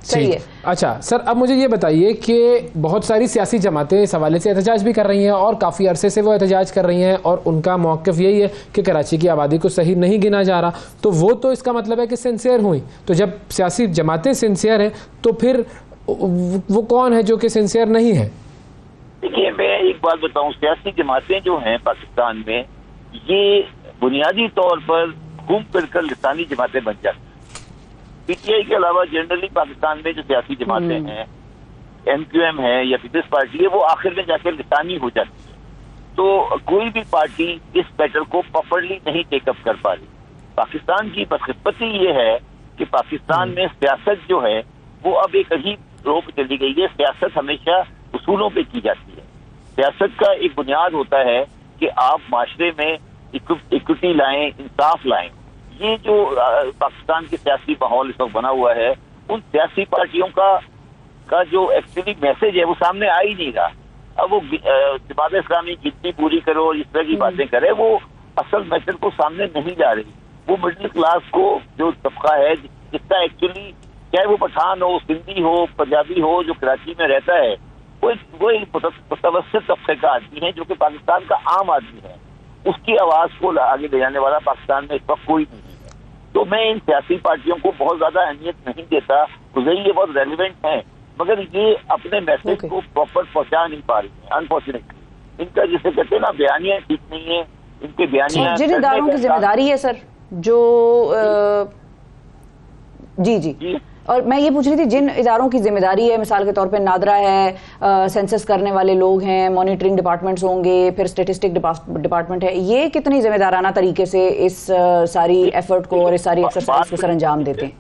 सही है। अच्छा सर, अब मुझे ये बताइए कि बहुत सारी सियासी जमातें इस हवाले से एहतजाज भी कर रही हैं और काफ़ी अरसे से वो एहतजाज कर रही हैं और उनका मौक़िफ़ यही है कि कराची की आबादी को सही नहीं गिना जा रहा। तो वो तो इसका मतलब है कि सिंसियर हुई। तो जब सियासी जमातें सिंसियर हैं तो फिर वो कौन है जो कि सिंसियर नहीं है? देखिए, मैं एक बात बताऊं, सियासी जमातें जो हैं पाकिस्तान में ये बुनियादी तौर पर घूम फिर कर लिसानी जमातें बन जाती हैं। PTI के अलावा जनरली पाकिस्तान में जो सियासी जमातें हैं, MQM है या पीपल्स पार्टी है, वो आखिर में जाकर लिसानी हो जाती है। तो कोई भी पार्टी इस मैटर को प्रॉपर्ली नहीं टेकअप कर पा रही। पाकिस्तान की बदकिस्मती ये है कि पाकिस्तान में सियासत जो है वो अब एक अजीब रोक चली गई है। सियासत हमेशा उसूलों पे की जाती है। सियासत का एक बुनियाद होता है कि आप माशरे में इक्विटी लाएं, इंसाफ लाएं। ये जो पाकिस्तान के सियासी माहौल इस वक्त बना हुआ है, उन सियासी पार्टियों का जो एक्चुअली मैसेज है वो सामने आ ही नहीं रहा। अब वो जमात इस्लामी गिनती पूरी करो और इस तरह की बातें करे, वो असल मैसेज को सामने नहीं ला रही। वो मिडिल क्लास को जो तबका है जिसका एक्चुअली, चाहे वो पठान हो, सिंधी हो, पंजाबी हो, जो कराची में रहता है, वो एक मुतवस्सित तबके का आदमी है जो कि पाकिस्तान का आम आदमी है। उसकी आवाज को आगे ले जाने वाला पाकिस्तान में इस वक्त कोई नहीं है। तो मैं इन सियासी पार्टियों को बहुत ज्यादा अहमियत नहीं देता। तो ये बहुत रेलिवेंट है, मगर ये अपने मैसेज को प्रॉपर पहुंचा नहीं पा रही है अनफॉर्चुनेटली। इनका जिसे कहते हैं ना, बयानिया ठीक नहीं है इनके बयानिया। जिन इदारों की जिम्मेदारी है सर, जो जी और मैं ये पूछ रही थी, जिन इदारों की जिम्मेदारी है, मिसाल के तौर पे नादरा है, सेंसस करने वाले लोग हैं, मॉनिटरिंग डिपार्टमेंट्स होंगे, फिर स्टेटिस्टिक डिपार्टमेंट है, ये कितनी जिम्मेदाराना तरीके से इस सारी एफर्ट को और इस सारी एक्सरसाइज को सर अंजाम देते हैं?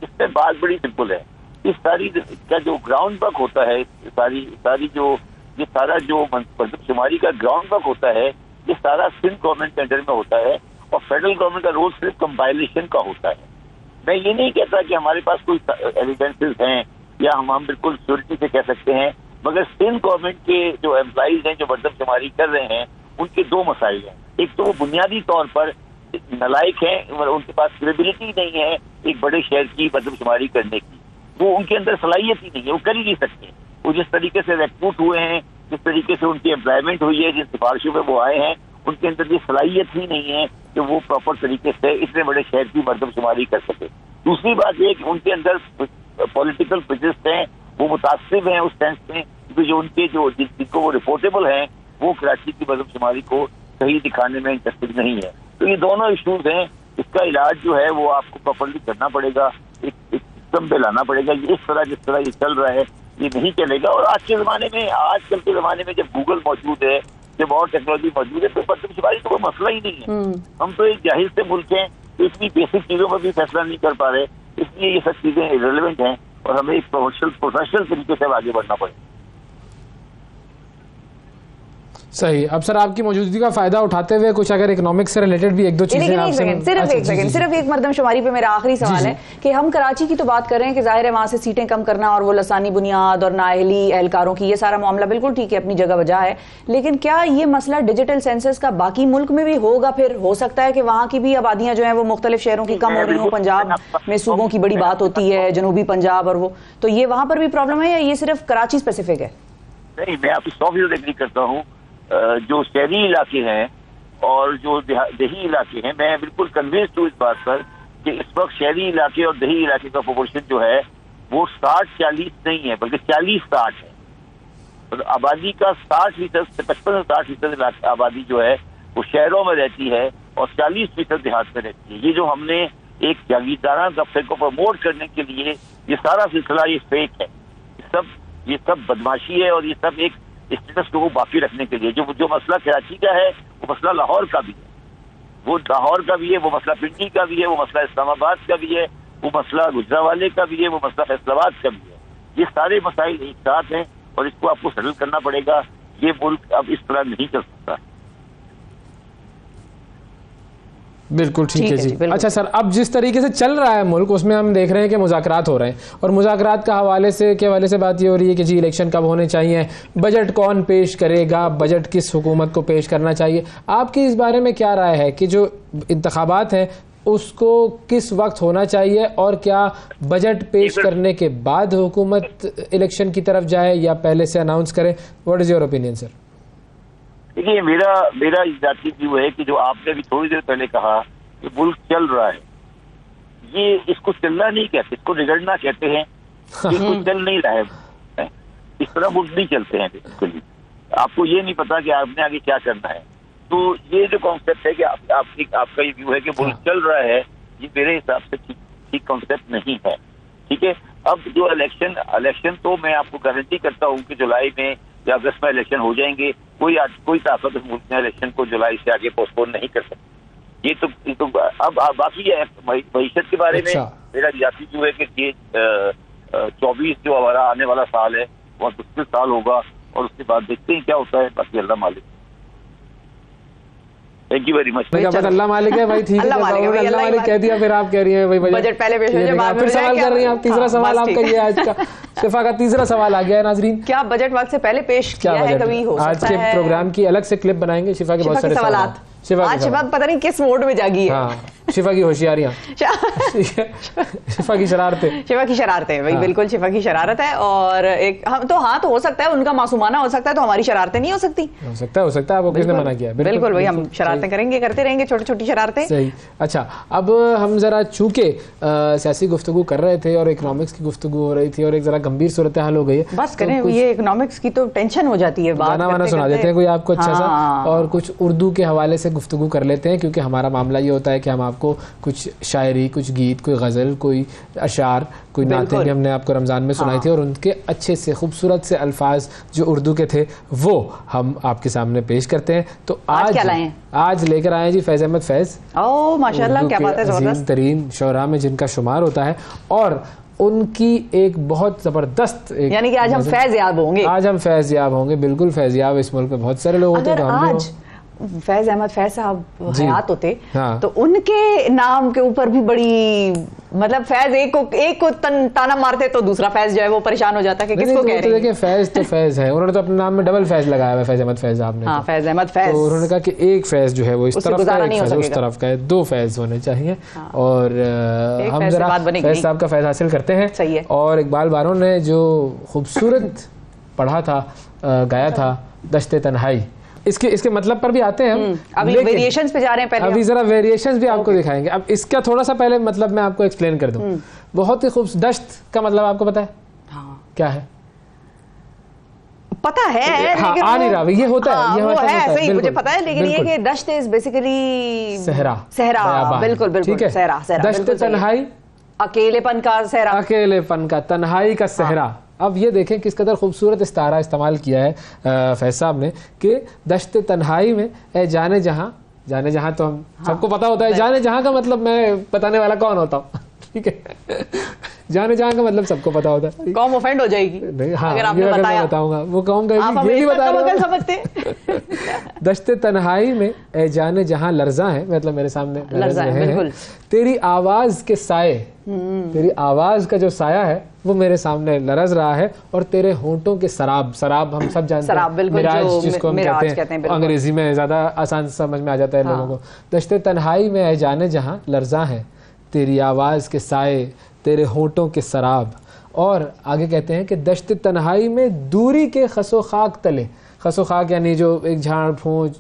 इसमें बात बड़ी सिंपल है। इस सारी का जो ग्राउंड वर्क होता है, सारी जो ये सारा जो मरदमशुमारी का ग्राउंड वर्क होता है, ये सारा सिंध गवर्नमेंट के अंडर में होता है और फेडरल गवर्नमेंट का रोल सिर्फ कंपाइलेशन का होता है। मैं ये नहीं कहता कि हमारे पास कोई एविडेंसेस हैं या हम बिल्कुल श्योरिटी से कह सकते हैं, मगर सिंध गवर्नमेंट के जो एम्प्लॉइज हैं जो मरदमशुमारी कर रहे हैं, उनके दो मसाइल हैं। एक तो वो बुनियादी तौर पर नलायक हैं, उनके पास क्रेडिबिलिटी नहीं है एक बड़े शहर की मरदमशुमारी करने की, वो उनके अंदर सलाहियत ही नहीं है, वो कर ही नहीं सकते। वो जिस तरीके से रिक्रूट हुए हैं, जिस तरीके से उनकी एम्प्लॉयमेंट हुई है, जिन सिफारिशों में वो आए हैं, उनके अंदर ये सलाहियत ही नहीं है कि वो प्रॉपर तरीके से इतने बड़े शहर की मरदमशुमारी कर सके। दूसरी बात ये कि उनके अंदर पॉलिटिकल प्रेजेंस हैं, वो मुतासिब हैं उस सेंस में कि जो उनके जिनको वो रिपोर्टेबल हैं, वो कराची की मरदमशुमारी को सही दिखाने में इंटरेस्टेड नहीं है। तो ये दोनों इशूज हैं, इसका इलाज जो है वो आपको प्रॉपरली करना पड़ेगा, एक सिस्टम पे लाना पड़ेगा। ये इस तरह जिस तरह ये चल रहा है ये नहीं चलेगा। और आजकल के ज़माने में जब गूगल मौजूद है, जब और टेक्नोलॉजी मौजूद है, तो मरदमशुमारी तो कोई मसला ही नहीं है। हम तो एक जाहिर से मुल्क हैं, तो इतनी बेसिक चीज़ों पर भी फैसला नहीं कर पा रहे, इसलिए ये सब चीज़ें इरेलेवेंट हैं और हमें एक प्रोफेशनल तरीके से आगे बढ़ना पड़ेगा। सही। अब सर आपकी मौजूदगी का फायदा उठाते हुए कुछ अगर इकोनॉमिक्स से रिलेटेड भी एक दो चीजें सिर्फ एक मरदमशुमारी पे मेरा आखिरी सवाल है कि हम कराची की तो बात कर रहे हैं कि जाहिर है वहां से सीटें कम करना और वो लसानी बुनियाद और नाअहली एहलकारों की, ये सारा मामला बिल्कुल ठीक है, अपनी जगह बजा है, लेकिन क्या ये मसला डिजिटल सेंसस का बाकी मुल्क में भी होगा? फिर हो सकता है कि वहां की भी आबादियां जो है वो मुख्तलिफ शहरों की कम हो रही हो, पंजाब में सूबों की बड़ी बात होती है, जनूबी पंजाब और वो, तो ये वहां पर भी प्रॉब्लम है या ये सिर्फ कराची स्पेसिफिक है? नहीं, मैं आपकी 100% एग्री करता हूँ। जो शहरी इलाके हैं और जो देही इलाके हैं, मैं बिल्कुल कन्विंस्ड हूँ इस बात पर कि इस वक्त शहरी इलाके और देही इलाके का प्रोपोर्शन जो है वो 60-40 नहीं है, बल्कि 40-60 है। तो आबादी का 60%, 55-60% आबादी जो है वो शहरों में रहती है और 40% देहात में रहती है। ये जो हमने एक जागीरदारा तबके को प्रमोट करने के लिए ये सारा सिलसिला ये फेक है, ये सब बदमाशी है और ये सब एक स्टेटस को बाकी रखने के लिए। जो मसला कराची का है वो मसला लाहौर का भी है, वो लाहौर का भी है, वो मसला पिंडी का भी है, वो मसला इस्लामाबाद का भी है, वो मसला गुजरावाले का भी है, वो मसला फैसलाबाद का भी है। ये सारे मसाइल एक साथ हैं और इसको आपको सेटल करना पड़ेगा। ये मुल्क अब इस तरह नहीं चल सकता। बिल्कुल ठीक है जी। अच्छा सर, अब जिस तरीके से चल रहा है मुल्क, उसमें हम देख रहे हैं कि मुज़ाकरात हो रहे हैं और मुज़ाकरात का हवाले से बात ये हो रही है कि जी इलेक्शन कब होने चाहिए, बजट कौन पेश करेगा, बजट किस हुकूमत को पेश करना चाहिए। आपकी इस बारे में क्या राय है कि जो इंतखाबात हैं उसको किस वक्त होना चाहिए और क्या बजट पेश करने के बाद हुकूमत इलेक्शन की तरफ जाए या पहले से अनाउंस करे? What is your opinion sir? देखिए, मेरा जाती व्यू है कि जो आपने भी थोड़ी देर पहले कहा कि मुल्क चल रहा है, ये इसको चलना नहीं कहते, इसको बिगड़ना कहते हैं। इसको चल नहीं रहा है, इस तरह मुल्क नहीं चलते हैं बिल्कुल। आपको ये नहीं पता कि आपने आगे क्या करना है। तो ये जो कॉन्सेप्ट है कि आपका ये व्यू है कि मुल्क चल रहा है, ये मेरे हिसाब से ठीक कॉन्सेप्ट नहीं है। ठीक है, अब जो इलेक्शन तो मैं आपको गारंटी करता हूँ कि जुलाई में या अगस्त में इलेक्शन हो जाएंगे। कोई ताकत मुल्क में इलेक्शन को जुलाई से आगे पोस्टपोन नहीं कर सकती। ये तो अब बाकी मईशत के बारे में मेरा जाती जो है कि ये 24 जो हमारा आने वाला साल है बहुत मुश्किल साल होगा और उसके बाद देखते हैं क्या होता है, बाकी अल्लाह मालिक। Thank you very much. Allah मालिक है भाई, ठीक है, अल्लाह मालिक कह दिया, फिर आप कह रही हैं भाई बजट पहले पेश हो जाए, बाद में फिर सवाल कर रही हैं आप। तीसरा सवाल आपका ये आज का शिफा का तीसरा सवाल आ गया है नाजरीन। क्या बजट वक्त से पहले पेश किया है कभी? हो सकता है आज के प्रोग्राम की अलग से क्लिप बनाएंगे शिफा के बहुत सारे सवाल। आज शिफा पता नहीं किस मोड में जागी है। हाँ, शिफा की होशियारियां, शिफा की शरारतें, शिफा की शरारतें भाई, बिल्कुल शिफा की शरारत है। और एक हम तो हाँ तो हो सकता है उनका मासूमाना हो सकता है, तो हमारी शरारतें नहीं हो सकती। हो सकता है आपको किसने मना किया? बिल्कुल भाई, हम शरारतें करेंगे, करते रहेंगे, छोटी छोटी शरारतें। सही। अच्छा, अब हम जरा चूंकि सियासी गुफ्तगू कर रहे थे और इकोनॉमिक्स की गुफ्तगू हो रही थी और एक जरा गंभीर सूरत हाल हो गई है, बस करें ये इकोनॉमिक्स की तो टेंशन हो जाती है। गाना वाना सुना देते हैं कोई आपको अच्छा सा, और कुछ उर्दू के हवाले से गुफ्तगू कर लेते हैं, क्योंकि हमारा मामला ये होता है कि हम आपको कुछ शायरी, कुछ गीत, कोई गज़ल, कोई अशार, कोई नाते भी हमने आपको रमज़ान में सुनाई थी, और उनके अच्छे से खूबसूरत से अल्फाज जो उर्दू के थे वो हम आपके सामने पेश करते हैं। तो आज क्या लाए हैं? आज लेकर आए हैं जी फैज़ अहमद फैज़। ओह माशाल्लाह, क्या बात है, ज़बरदस्त तरीन शोरा में जिनका शुमार होता है, और उनकी एक बहुत ज़बरदस्त, यानी कि आज हम फैज़ याब होंगे। आज हम फैज़ याब होंगे, बिल्कुल फैज़ याब इस मुल्क में बहुत सारे लोग होते हैं। आज फैज़ अहमद फैज़ साहब हयात होते हाँ। तो उनके नाम के ऊपर भी बड़ी, मतलब फैज़ एक को ताना मारते तो दूसरा फैज़ जो है वो परेशान हो जाता है कि किसको कह रहे हैं। देखिए फैज़ तो फैज़ है, उन्होंने तो अपने नाम में डबल फैज़ लगाया है, फैज़ अहमद फैज़ साहब ने। हाँ, फैज़ अहमद फैज़। तो उन्होंने कहा कि एक फैज़ जो है वो इस तरफ का, एक फैज़ उस तरफ का है, दो फैज़ होने चाहिए। और हम जरा फैज़ साहब का फैज़ हासिल करते हैं। सही है। और इकबाल बारो ने जो खूबसूरत पढ़ा था, गाया था, दश्ते तन्हाई, इसके मतलब पर भी आते हैं हम। अभी वेरिएशंस पे जा रहे हैं, पहले अभी जरा वेरिएशंस भी आपको दिखाएंगे। अब इसका थोड़ा सा पहले मतलब मैं आपको एक्सप्लेन कर दूं। बहुत ही खूबसूरत दश्त का मतलब आपको पता है? हाँ। क्या है? पता है हाँ, लेकिन आ नहीं रहा, ये होता है, वो है सही, मुझे पता है, लेकिन ये कि दश्त इज बेसिकली सहरा, बिल्कुल बिल्कुल, सहरा, दश्त तन्हाई, अकेलेपन का सहरा, अकेलेपन का, तन्हाई का सहरा। अब ये देखें किस कदर खूबसूरत इस्तारा इस्तेमाल किया है फैज़ साहब ने कि दश्त तन्हाई में ए जाने जहां, जाने जहां तो हम सबको पता होता है, जाने जहां का मतलब मैं बताने वाला कौन होता हूँ, ठीक है? जाने जहां का मतलब सबको पता होता है। कौम ऑफेंड हो जाएगी नहीं, हाँ, अगर आपने बताया, बताऊंगा वो कौन कहेगी ये भी बता रहा हूं। दश्त तन्हाई में ए जाने जहां लर्जा है, मतलब मेरे सामने लर्जा है, तेरी आवाज के साए, तेरी आवाज का जो साया है वो मेरे सामने लरज रहा है, और तेरे होंठों के शराब, शराब हम सब जानते हैं, मिराज जिसको हम कहते हैं, अंग्रेजी में ज्यादा आसान समझ में आ जाता है लोगों को। दश्त तन्हाई में ए जाने जहां लर्जा है, तेरी आवाज के साए, तेरे होंठों के शराब। और आगे कहते हैं कि दश्त तन्हाई में दूरी के खसो खाक तले, खसो खाक यानी जो एक झाड़ फूंक,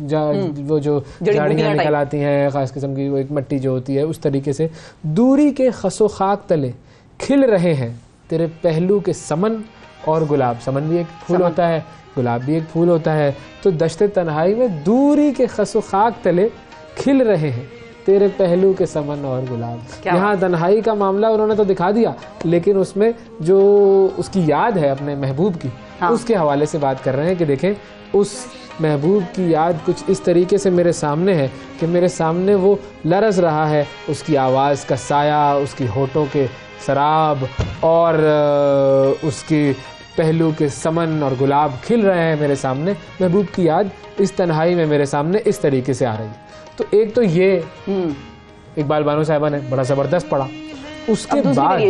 वो जो झाड़ियाँ निकल आती हैं खास किस्म की, वो एक मिट्टी जो होती है, उस तरीके से दूरी के खसो खाक तले खिल रहे हैं तेरे पहलू के समन और गुलाब। समन भी एक फूल होता है, गुलाब भी एक फूल होता है। तो दश्त तन्हाई में दूरी के खसो खाक तले खिल रहे हैं तेरे पहलू के समन और गुलाब। यहाँ तन्हाई का मामला उन्होंने तो दिखा दिया, लेकिन उसमें जो उसकी याद है अपने महबूब की, उसके हवाले से बात कर रहे हैं कि देखें उस महबूब की याद कुछ इस तरीके से मेरे सामने है कि मेरे सामने वो लरज़ रहा है, उसकी आवाज़ का साया, उसकी होठों के शराब और उसकी पहलू के समन और गुलाब खिल रहे हैं मेरे सामने। महबूब की याद इस तन्हाई में मेरे सामने इस तरीके से आ रही है। तो एक तो ये इकबाल बानो साहिबा ने बड़ा ज़बरदस्त पढ़ा। उसके बाद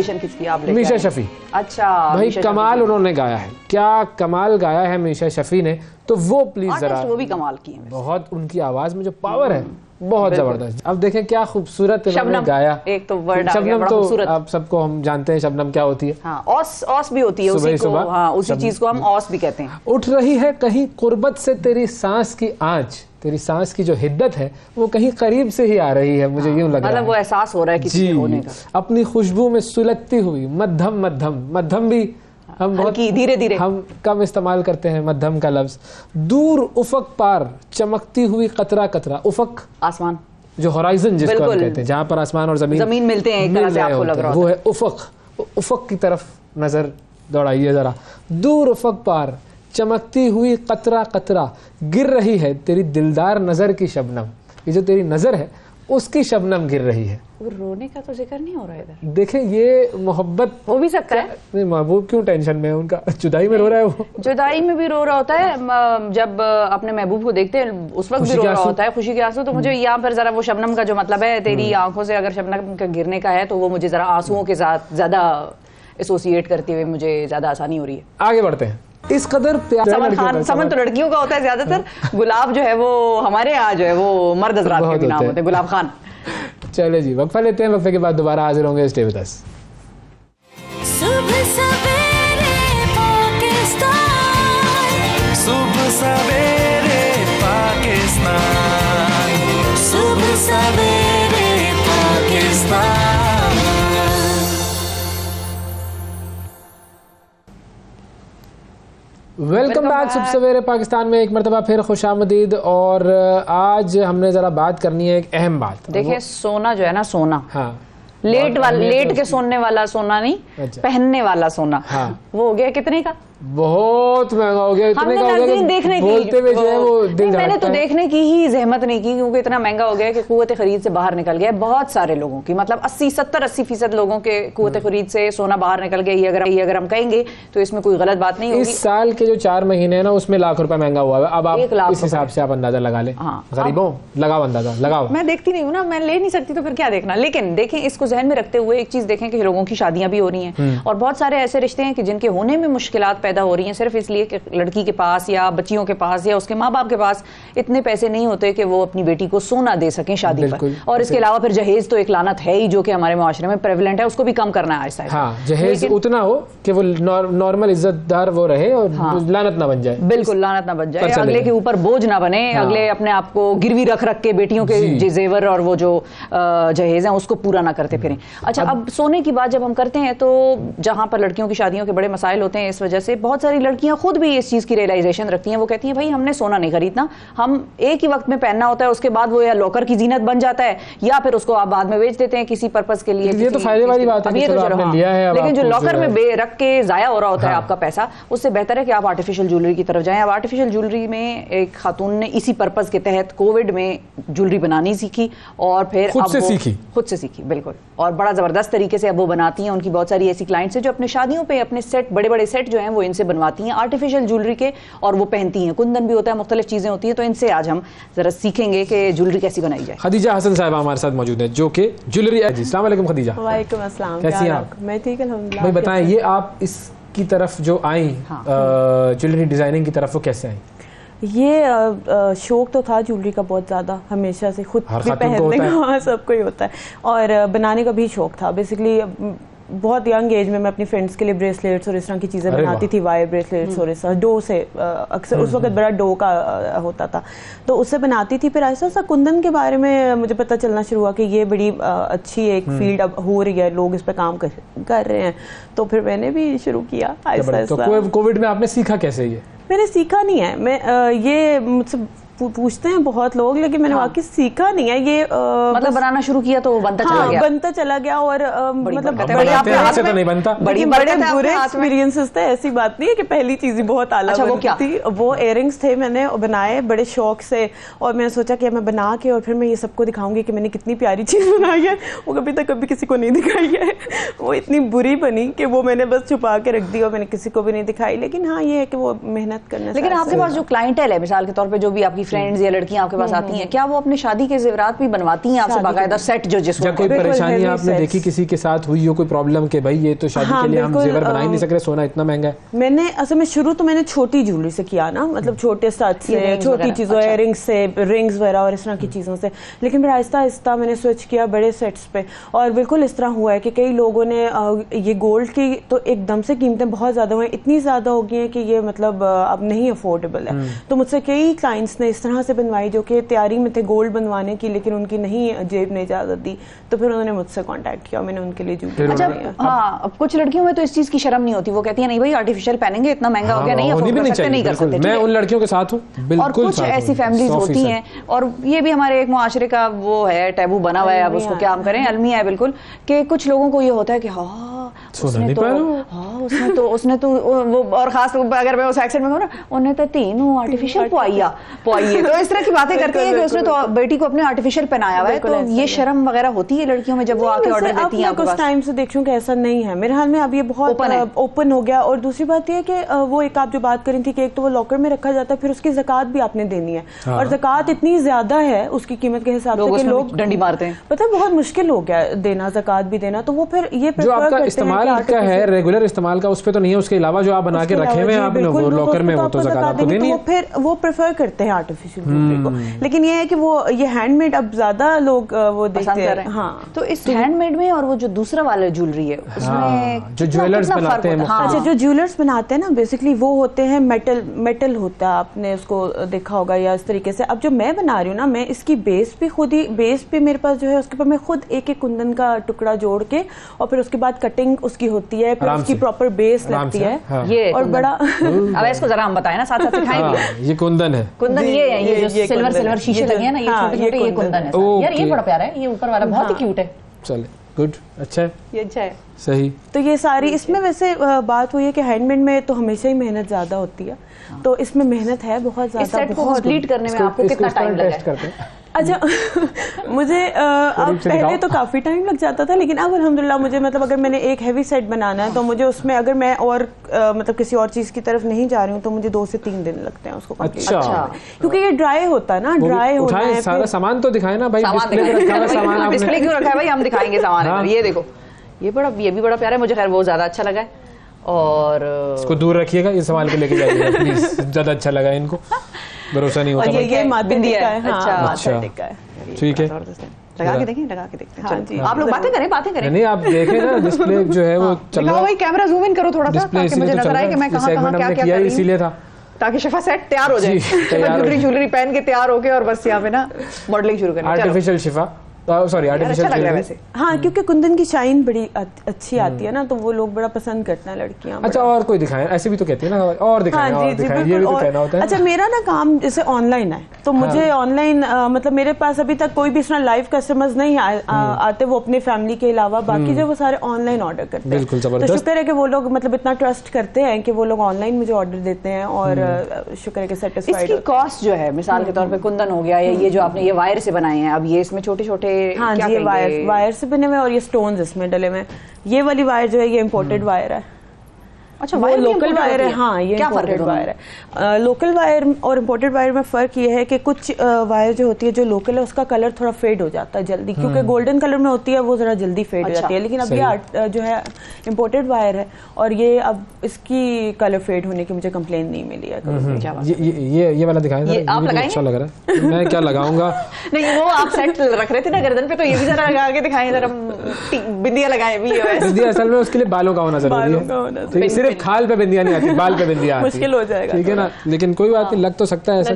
मीशा शफी, अच्छा भाई कमाल उन्होंने गाया है, क्या कमाल गाया है मीशा शफी ने। तो वो प्लीज जरा, वो भी कमाल की है, बहुत उनकी आवाज में जो पावर है बहुत जबरदस्त। अब देखें क्या खूबसूरत उन्होंने गाया। एक तो वर्ड शबनम तो आप सबको हम जानते हैं शबनम क्या होती है। हाँ, औस भी होती है उसी को, हाँ, उसी चीज को हम औस भी कहते हैं। उठ रही है कहीं कुर्बत से तेरी सांस की आंच, तेरी सांस की जो हिद्दत है वो कहीं करीब से ही आ रही है, मुझे यूं लग रहा है, मतलब वो एहसास हो रहा है किसी होने का। अपनी खुशबू में सुलगती हुई, मध्यम मध्यम, मध्यम भी हम बहुत धीरे धीरे हम कम इस्तेमाल करते हैं मध्यम का लफ्ज। दूर उफक पार चमकती हुई कतरा कतरा, उफक आसमान जो होराइजन जिसको हम कहते हैं, जहाँ पर आसमान और जमीन मिलते हैं, एक तरह से आपको लग रहा वो है उफक। उफक की तरफ नजर दौड़ाइए जरा। दूर उफक पार चमकती हुई कतरा कतरा गिर रही है तेरी दिलदार नजर की शबनम। ये जो तेरी नजर है उसकी शबनम गिर रही है। वो रोने का तो जिक्र नहीं हो रहा है इधर। देखें ये मोहब्बत हो भी सकता है। नहीं, महबूब क्यों टेंशन में है, उनका जुदाई में रो रहा है वो। जुदाई में भी रो रहा होता है, जब अपने महबूब को देखते हैं उस वक्त भी रो रहा होता है, खुशी के आंसू। तो मुझे यहाँ पर जरा वो शबनम का जो मतलब है, तेरी आंखों से अगर शबनम का गिरने का है, तो वो मुझे जरा आंसुओं के साथ ज्यादा एसोसिएट करते हुए मुझे ज्यादा आसानी हो रही है। आगे बढ़ते हैं। इस कदर प्यार समन तो लड़कियों का होता है ज्यादातर, गुलाब जो है वो हमारे यहाँ जो है वो मर्द हज़रात के भी नाम होते हैं, गुलाब खान। चले जी, वक्फा लेते हैं, वक्फे के बाद दोबारा हाजिर होंगे। Stay with us. सुबह सवेरे पाकिस्तान, सुबह सवेरे पाकिस्तान, सुबह सवेरे पाकिस्तान। वेलकम बैक सुबह सवेरे पाकिस्तान में एक मरतबा फिर खुशामदीद। और आज हमने जरा बात करनी है एक अहम बात। देखिए सोना जो है ना, सोना हाँ लेट के सोने वाला सोना नहीं, अच्छा। पहनने वाला सोना, हाँ। वो हो गया कितने का? बहुत महंगा हो गया, इतने का हो गया देखने बोलते हुए जो है वो दिल मैंने तो देखने की ही जहमत नहीं की, क्योंकि इतना महंगा हो गया कि कुव्वत खरीद से बाहर निकल गया। बहुत सारे लोगों की, मतलब 80-70-80% लोगों के कुव्वत खरीद से सोना बाहर निकल गया। ये अगर हम कहेंगे तो इसमें कोई गलत बात नहीं होगी। इस साल के जो 4 महीने है ना, उसमें लाख रुपए महंगा हुआ है। अब आप इस हिसाब से आप अंदाजा लगा लें। गरीबों लगाओ अंदाजा लगाओ। मैं देखती नहीं हूँ ना, मैं ले नहीं सकती, तो फिर क्या देखना। लेकिन देखें, इसको जहन में रखते हुए एक चीज देखें कि लोगों की शादियां भी हो रही हैं, और बहुत सारे ऐसे रिश्ते हैं कि जिनके होने में मुश्किलात पैदा हो रही हैं, सिर्फ इसलिए कि लड़की के पास या बच्चियों के पास या उसके माँ बाप के पास इतने पैसे नहीं होते कि वो अपनी बेटी को सोना दे सकें शादी पर। और इसके अलावा फिर जहेज तो एक लानत है ही, जो कि हमारे माशरे में प्रेवलेंट है, उसको भी कम करना है आहिस्ता आहिस्ता। हाँ, जहेज उतना हो कि वो नॉर्मल इज्जतदार वो रहे और लानत ना बन जाए। बिल्कुल लानत ना बन जाए, अगले के ऊपर बोझ ना बने, अगले अपने आप को गिरवी रख के बेटियों के जेवर और वो जो जहेज है उसको पूरा ना करते फिरें। अच्छा, अब सोने की बात जब हम करते हैं, तो जहां पर लड़कियों की शादियों के बड़े मसाइल होते हैं, इस वजह से बहुत सारी लड़कियां खुद भी इस चीज की रियलाइजेशन रखती हैं। वो कहती हैं भाई हमने सोना नहीं खरीदना, हम एक ही वक्त में पहनना होता है, उसके बाद वो या लॉकर की जीनत बन जाता है या फिर उसको आप बाद में बेच देते हैं किसी पर्पस के लिए। ये तो फायदे वाली बात है, लेकिन जो लॉकर में रख के जाया हो रहा होता है आपका पैसा, उससे बेहतर है कि आप आर्टिफिशियल ज्वेलरी की तरफ जाएं। अब आर्टिफिशियल ज्वेलरी में एक खातून ने इसी पर्पस के तहत कोविड में ज्वेलरी बनानी सीखी, और फिर खुद से सीखी बिल्कुल, और बड़ा जबरदस्त तरीके से अब वो बनाती हैं। उनकी बहुत सारी ऐसी क्लाइंट्स हैं जो अपने शादियों पे अपने सेट, बड़े बड़े सेट जो हैं वो इनसे बनवाती हैं आर्टिफिशियल ज्वेलरी के, और वो पहनती हैं। कुंदन भी होता है, मुख्तलिफ चीजें होती हैं। तो इनसे आज हम जरा सीखेंगे कि ज्वेलरी कैसी बनाई जाए। खदीजा हसन साहिबा हमारे साथ मौजूद है, जो कि ज्वेलरी। अस्सलाम वालेकुम खदीजा। वालेकुम अस्सलाम, कैसी हैं आप? मैं ठीक अल्हम्दुलिल्लाह। भाई बताएं, ये आप इसकी तरफ जो आई ज्वेलरी डिजाइनिंग की तरफ, वो कैसे आई? ये शौक तो था ज्वेलरी का बहुत ज़्यादा, हमेशा से खुद भी पहनने का सबको ही होता है, और बनाने का भी शौक था। बेसिकली बहुत यंग एज में मैं अपनी फ्रेंड्स के लिए ब्रेसलेट्स और इस तरह की चीज़ें बनाती थी, वायर ब्रेसलेट्स और इस डो से, अक्सर उस वक्त बड़ा डो का होता था, तो उससे बनाती थी। फिर ऐसा सा कुंदन के बारे में मुझे पता चलना शुरू हुआ कि ये बड़ी अच्छी एक फील्ड अब हो रही है, लोग इस पर काम कर रहे हैं, तो फिर मैंने भी शुरू किया आहिस्ता आहिस्ता। तो कोविड में आपने सीखा कैसे? ये मैंने सीखा नहीं है, मैं ये मुझसे पूछते हैं बहुत लोग, लेकिन मैंने वाकई सीखा नहीं है। ये मतलब बनाना शुरू किया तो बनता चला गया और मतलब नहीं बनता, बड़े बुरे एक्सपीरियंसेस थे। ऐसी बात नहीं है कि पहली चीज ही बहुत आला थी। वो इयररिंग्स थे, मैंने बनाए बड़े शौक से, और मैंने सोचा कि मैं बना के और फिर मैं ये सबको दिखाऊंगी कि मैंने कितनी प्यारी चीज बनाई है। वो कभी किसी को नहीं दिखाई है। वो इतनी बुरी बनी कि वो मैंने बस छुपा के रख दी और मैंने किसी को भी नहीं दिखाई। लेकिन हाँ, ये है कि वो मेहनत करना। लेकिन आपके पास जो क्लाइंटेल है, मिसाल के तौर पे जो भी आपकी फ्रेंड्स या लड़कियां आपके पास आती हैं, क्या वो अपने शादी के जेवरात भी बनवाती हैं आपसे बाकायदा सेट? जो जिसको कोई परेशानी आपने देखी किसी के साथ हुई हो, कोई प्रॉब्लम के भाई ये तो शादी के लिए हम जेवर बना ही नहीं सक रहे, सोना इतना महंगा है? मैंने असल में शुरू तो मैंने छोटी ज्वेलरी से किया ना, मतलब छोटे स्टड से, छोटी चीजों, इयररिंग्स से, रिंग्स वगैरह और इस तरह की चीजों से। लेकिन फिर आहिस्ता आहिस्ता मैंने स्विच किया बड़े सेट्स पे, और बिल्कुल इस तरह हुआ है कि कई लोगों ने ये गोल्ड की तो एकदम से कीमतें बहुत ज्यादा हुई, इतनी ज्यादा हो गई हैं कि ये मतलब अब नहीं अफोर्डेबल है। तो मुझसे कई क्लाइंट्स ने इस तरह से बनवाई जो कि तैयारी में थे गोल्ड बनवाने की, लेकिन उनकी नहीं जेब ने इजाजत दी, तो फिर उन्होंने मुझसे कांटेक्ट किया, मैंने उनके लिए ज्वेलरी। अच्छा, हाँ, अब कुछ लड़कियों में तो इस चीज की शर्म नहीं होती, वो कहती है नहीं भाई आर्टिफिशियल पहनेंगे, इतना महंगा हो गया, नहीं अफोर्ड कर सकते, नहीं कर सकते। मैं उन लड़कियों के साथ हूँ, और कुछ ऐसी फैमिलीज होती हैं, और ये भी हमारे एक मुआशरे का वो है, टैबू बना हुआ है, अब उसको क्या हम करें, अलमिया है बिल्कुल, कि कुछ लोगों को ये होता है कि हाँ सोना नहीं पहना। हाँ उसने तो वो, और खास अगर मैं उस एक्सेंट में कहूँ ना, उन्हें तो तीनों आर्टिफिशियल पोइया तो इस तरह की बातें करती है कि उसने तो बेटी को अपने आर्टिफिशियल पहनाया हुआ है। तो ये शर्म वगैरह होती है लड़कियों में जब वो आके ऑर्डर देती हैं? कुछ टाइम से देख कि ऐसा नहीं है मेरे हाल में, अब ये बहुत ओपन हो गया। और दूसरी बात ये कि वो एक आप जो बात करी थी कि एक तो वो लॉकर में रखा जाता है, फिर उसकी ज़कात भी आपने देनी है। और ज़कात इतनी ज्यादा है उसकी कीमत के हिसाब से कि लोग डंडी मारते हैं। पता है बहुत मुश्किल हो गया देना, ज़कात भी देना। तो वो फिर ये जो आपका इस्तेमाल का है, रेगुलर इस्तेमाल का, उस पे तो नहीं है, उसके अलावा जो आप बना के रखे हुए हैं आपने लॉकर में, वो तो ज़कात आपको देनी है। फिर वो प्रेफर करते हैं आर्टिफिशियल ज्वेलरी को। लेकिन ये है कि वो ये हैंडमेड अब ज्यादा लोग वो देखते हैं। हाँ, तो इस हैंडमेड में और वो जो दूसरा वाला ज्वेलरी है उसमें जो ज्वेलर्स बनाते हैं, अच्छा जो ज्वेलर्स बनाते हैं ना, बेसिकली वो होते हैं मेटल होता है, आपने उसको देखा होगा या इस तरीके से। अब जो मैं बना रही हूँ ना, मैं इसकी बेस भी खुद ही, बेस पे मेरे पास जो है उसके ऊपर मैं खुद एक एक कुंदन का टुकड़ा जोड़ के, और फिर उसके बाद कटिंग उसकी होती है, फिर उसकी प्रॉपर बेस लगती है। ये और बड़ा अब इसको जरा हम बताएं ना, साथ साथ दिखाएंगे। ये कुंदन है, कुंदन ये है, ये जो सिल्वर शीशे लगे हैं ना, ये छोटे छोटे, ये कुंदन है यार। ये बड़ा प्यारा है, ये ऊपर वाला बहुत ही क्यूट है। चले गुड, अच्छा है, ये अच्छा है, सही। तो ये सारी इसमें वैसे बात हुई है कि हैंडमेड में तो हमेशा ही मेहनत ज्यादा होती है, तो इसमें मेहनत है बहुत ज्यादा। इस सेट को कंप्लीट करने में आपको कितना टाइम लगा? अच्छा मुझे अब पहले तो काफ़ी टाइम लग जाता था, लेकिन अब अल्हम्दुलिल्लाह मुझे मतलब अगर मैंने एक हैवी सेट बनाना है तो मुझे उसमें अगर मैं और मतलब किसी और चीज़ की तरफ नहीं जा रही हूँ तो मुझे 2 से 3 दिन लगते हैं उसको कंप्लीट। अच्छा, क्योंकि ये ड्राई होता है ना, ड्राई होता है। सारा सामान तो दिखाए ना भाई, डिस्प्ले क्यों रखा है भाई, हम दिखाएंगे सामान। ये देखो, ये भी बड़ा प्यारा है, मुझे खैर बहुत ज्यादा अच्छा लगा है। और इसको दूर रखिएगा, ये संभाल के लेके जाइएगा प्लीज, ज्यादा अच्छा लगा इनको, भरोसा नहीं होता। ये बिंदिया है। अच्छा ठीक है, लगा के देखें, लगा के देखते हैं। चलो आप लोग बातें करें। नहीं आप देखें ना, डिस्प्ले जो है वो चल रहा है। भाई कैमरा जूम इन करो थोड़ा सा, ताकि मुझे नजर आए कि मैं कहां क्या कर रही हूं। इसीलिए था ताकि शिफा सेट तैयार हो जाए, ज्वेलरी पहन के तैयार होके और बस यहाँ पे ना मॉडलिंग शुरू करनी। आर्टिफिशियल शिफा, सॉरी आर्टिफिशियल, हाँ, क्योंकि कुंदन की शाइन बड़ी अच्छी आती है ना, तो वो लोग बड़ा पसंद करते हैं लड़कियां। अच्छा, और कोई दिखाएं, ऐसे भी तो कहती है ना, और दिखाएं, हाँ, और दिखाएं, ये भी तो कहना होता है। अच्छा, मेरा ना काम जैसे ऑनलाइन है, तो मुझे ऑनलाइन मतलब मेरे पास अभी तक कोई भी इतना लाइव कस्टमर्स नहीं आते, वो अपने फैमिली के अलावा, बाकी जो वो सारे ऑनलाइन ऑर्डर करते हैं। बिल्कुल तो शुक्र है कि वो लोग मतलब इतना ट्रस्ट करते हैं कि वो लोग ऑनलाइन मुझे ऑर्डर देते हैं, और शुक्र है कि सेटिस्फाइड। इसकी कॉस्ट जो है, मिसाल के तौर पे कुंदन हो गया, या ये जो आपने ये वायर से बनाए हैं, अब ये इसमें छोटे छोटे वायर से बने हुए और ये स्टोन्स इसमें डले हुए। ये वाली वायर जो है ये इम्पोर्टेड वायर है। अच्छा, वो लोकल वायर है। हाँ, ये इम्पोर्टेड वायर है। लोकल वायर और इम्पोर्टेड वायर में फ़र्क ये है कि कुछ वायर जो होती है जो लोकल है उसका कलर थोड़ा फेड हो जाता है जल्दी, क्योंकि गोल्डन कलर में होती है वो ज़रा जल्दी फेड हो जाती है। लेकिन अब ये जो है इम्पोर्टेड वायर है, और ये अब इसकी कलर फेड होने की मुझे कंप्लेन नहीं मिली है। ये वाला दिखाएं, अच्छा लग रहा है। मैं क्या लगाऊंगा? नहीं, वो आप सेट रख रहे थे ना गर्दन पे, तो ये भी जरा लगा के दिखाएं, जरा बिंदिया लगाएं भी। बिंदिया असल में उसके लिए बालों का होना जरूरी है, सिर्फ खाल पे बिंदिया नहीं आती, बाल पे बिंदिया आती है। मुश्किल हो जाएगा, ठीक है ना, लेकिन कोई बात नहीं, लग तो सकता है ऐसा।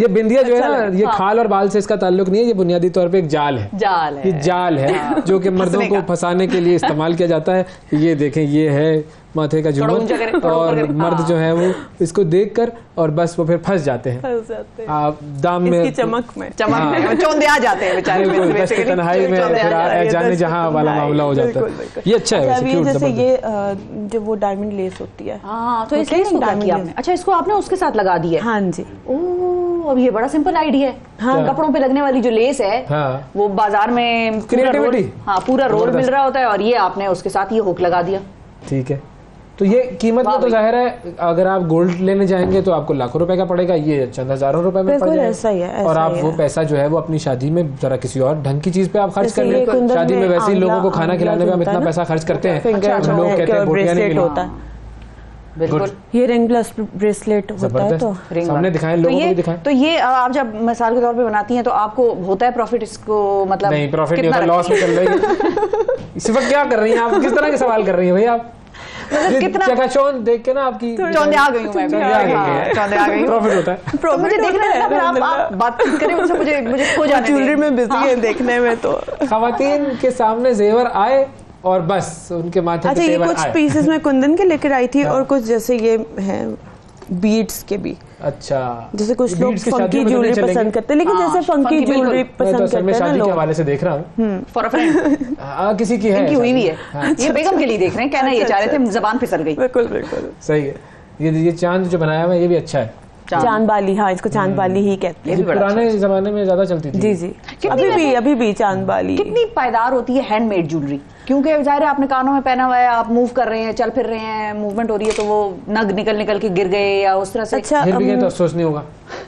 ये बिंदिया जो है ना, ये खाल और बाल से इसका ताल्लुक नहीं है, ये बुनियादी तौर पे एक जाल है। ये जाल है जो कि मर्दों को फंसाने के लिए इस्तेमाल किया जाता है। ये देखें, ये है माथे का झूमर, और मर्द जो है वो इसको देखकर और बस वो फिर फंस जाते हैं आप दाम में, चमक में चौंधे आ जाते हैं बेचारे, तन्हाई में फिर जाने जहां वाला मामला हो जाता है। ये अच्छा है। जैसे ये जो वो डायमंड लेस होती है, तो इसलिए इसको डायमंड आपने, अच्छा इसको आपने उसके साथ लगा दिया? हाँ जी। ओह, अब ये बड़ा सिंपल आइडिया है। हाँ, कपड़ों पे लगने वाली जो लेस है, वो बाजार में पूरा रोल मिल रहा होता है, और ये आपने उसके साथ ये हुक लगा दिया। ठीक है, तो ये कीमत में तो जाहिर है अगर आप गोल्ड लेने जाएंगे तो आपको लाखों रुपए का पड़ेगा, ये चंद हजारों रुपए में पड़ जाएगा। ऐसा ही है, और आप वो पैसा जो है वो अपनी शादी में जरा किसी और ढंग की चीज पे आप खर्च कर लें। शादी में वैसे ही लोगों को खाना खिलाने में हम इतना पैसा खर्च करते हैं, लोग कहते हैं ब्रेसलेट होता है। बिल्कुल, ये रिंग प्लस ब्रेसलेट होता है, तो सामने दिखाएं, लोगों को भी दिखाएं। तो ये आप जब मिसाल के तौर पे बनाती हैं तो आपको होता है प्रॉफिट इसको, मतलब नहीं प्रॉफिट नहीं होता, लॉस में चल रही है। इस वक्त क्या कर रही हैं आप, किस तरह के सवाल कर रही हैं भाई आप? कितना चकाचौंध देख के ना आपकी चौंधे आ गई हूं मैं, चौंधे आ गई। प्रॉफिट होता है, मुझे देखना है, फिर आप बात करें मुझसे, मुझे खो जाने ज्वेलरी में बिजी है देखने में। तो खवातीन के सामने जेवर आए और बस उनके माथे पे तेवर आए। कुछ पीसेस में कुंदन के लेकर आई थी, और कुछ जैसे ये है बीड्स के भी। अच्छा, जैसे कुछ लोग beads की फंकी शादियों में तो ज्वेलरी नहीं चलेंगे। पसंद करते हैं, लेकिन जैसे फंकी funky ज्वेलरी बिल्कुल। पसंद करते हैं ना शादी के लोग। हवाले से देख रहा हूँ। फॉर अ फ्रेंड किसी की है इनकी हुई भी शादी। है, ये बेगम के लिए देख रहे हैं, कहना ये चाह रहे थे, जबान फिसल गई। बिल्कुल बिल्कुल। सही है। ये चांद जो बनाया हुआ है ये भी अच्छा है। चांद बाली, हाँ इसको चांद बाली ही कहते हैं। ये भी बड़ा पुराने जमाने में ज्यादा चलती थी। जी जी, अभी भी चांद बाली। कितनी पायदार होती है हैंडमेड ज्वेलरी? क्योंकि जाहिर है आपने कानों में पहना हुआ है, आप मूव कर रहे हैं, चल फिर रहे हैं, मूवमेंट हो रही है, तो वो नग निकल के गिर गए या उस तरह से। अच्छा, गिर भी गए तो अफसोस नहीं होगा।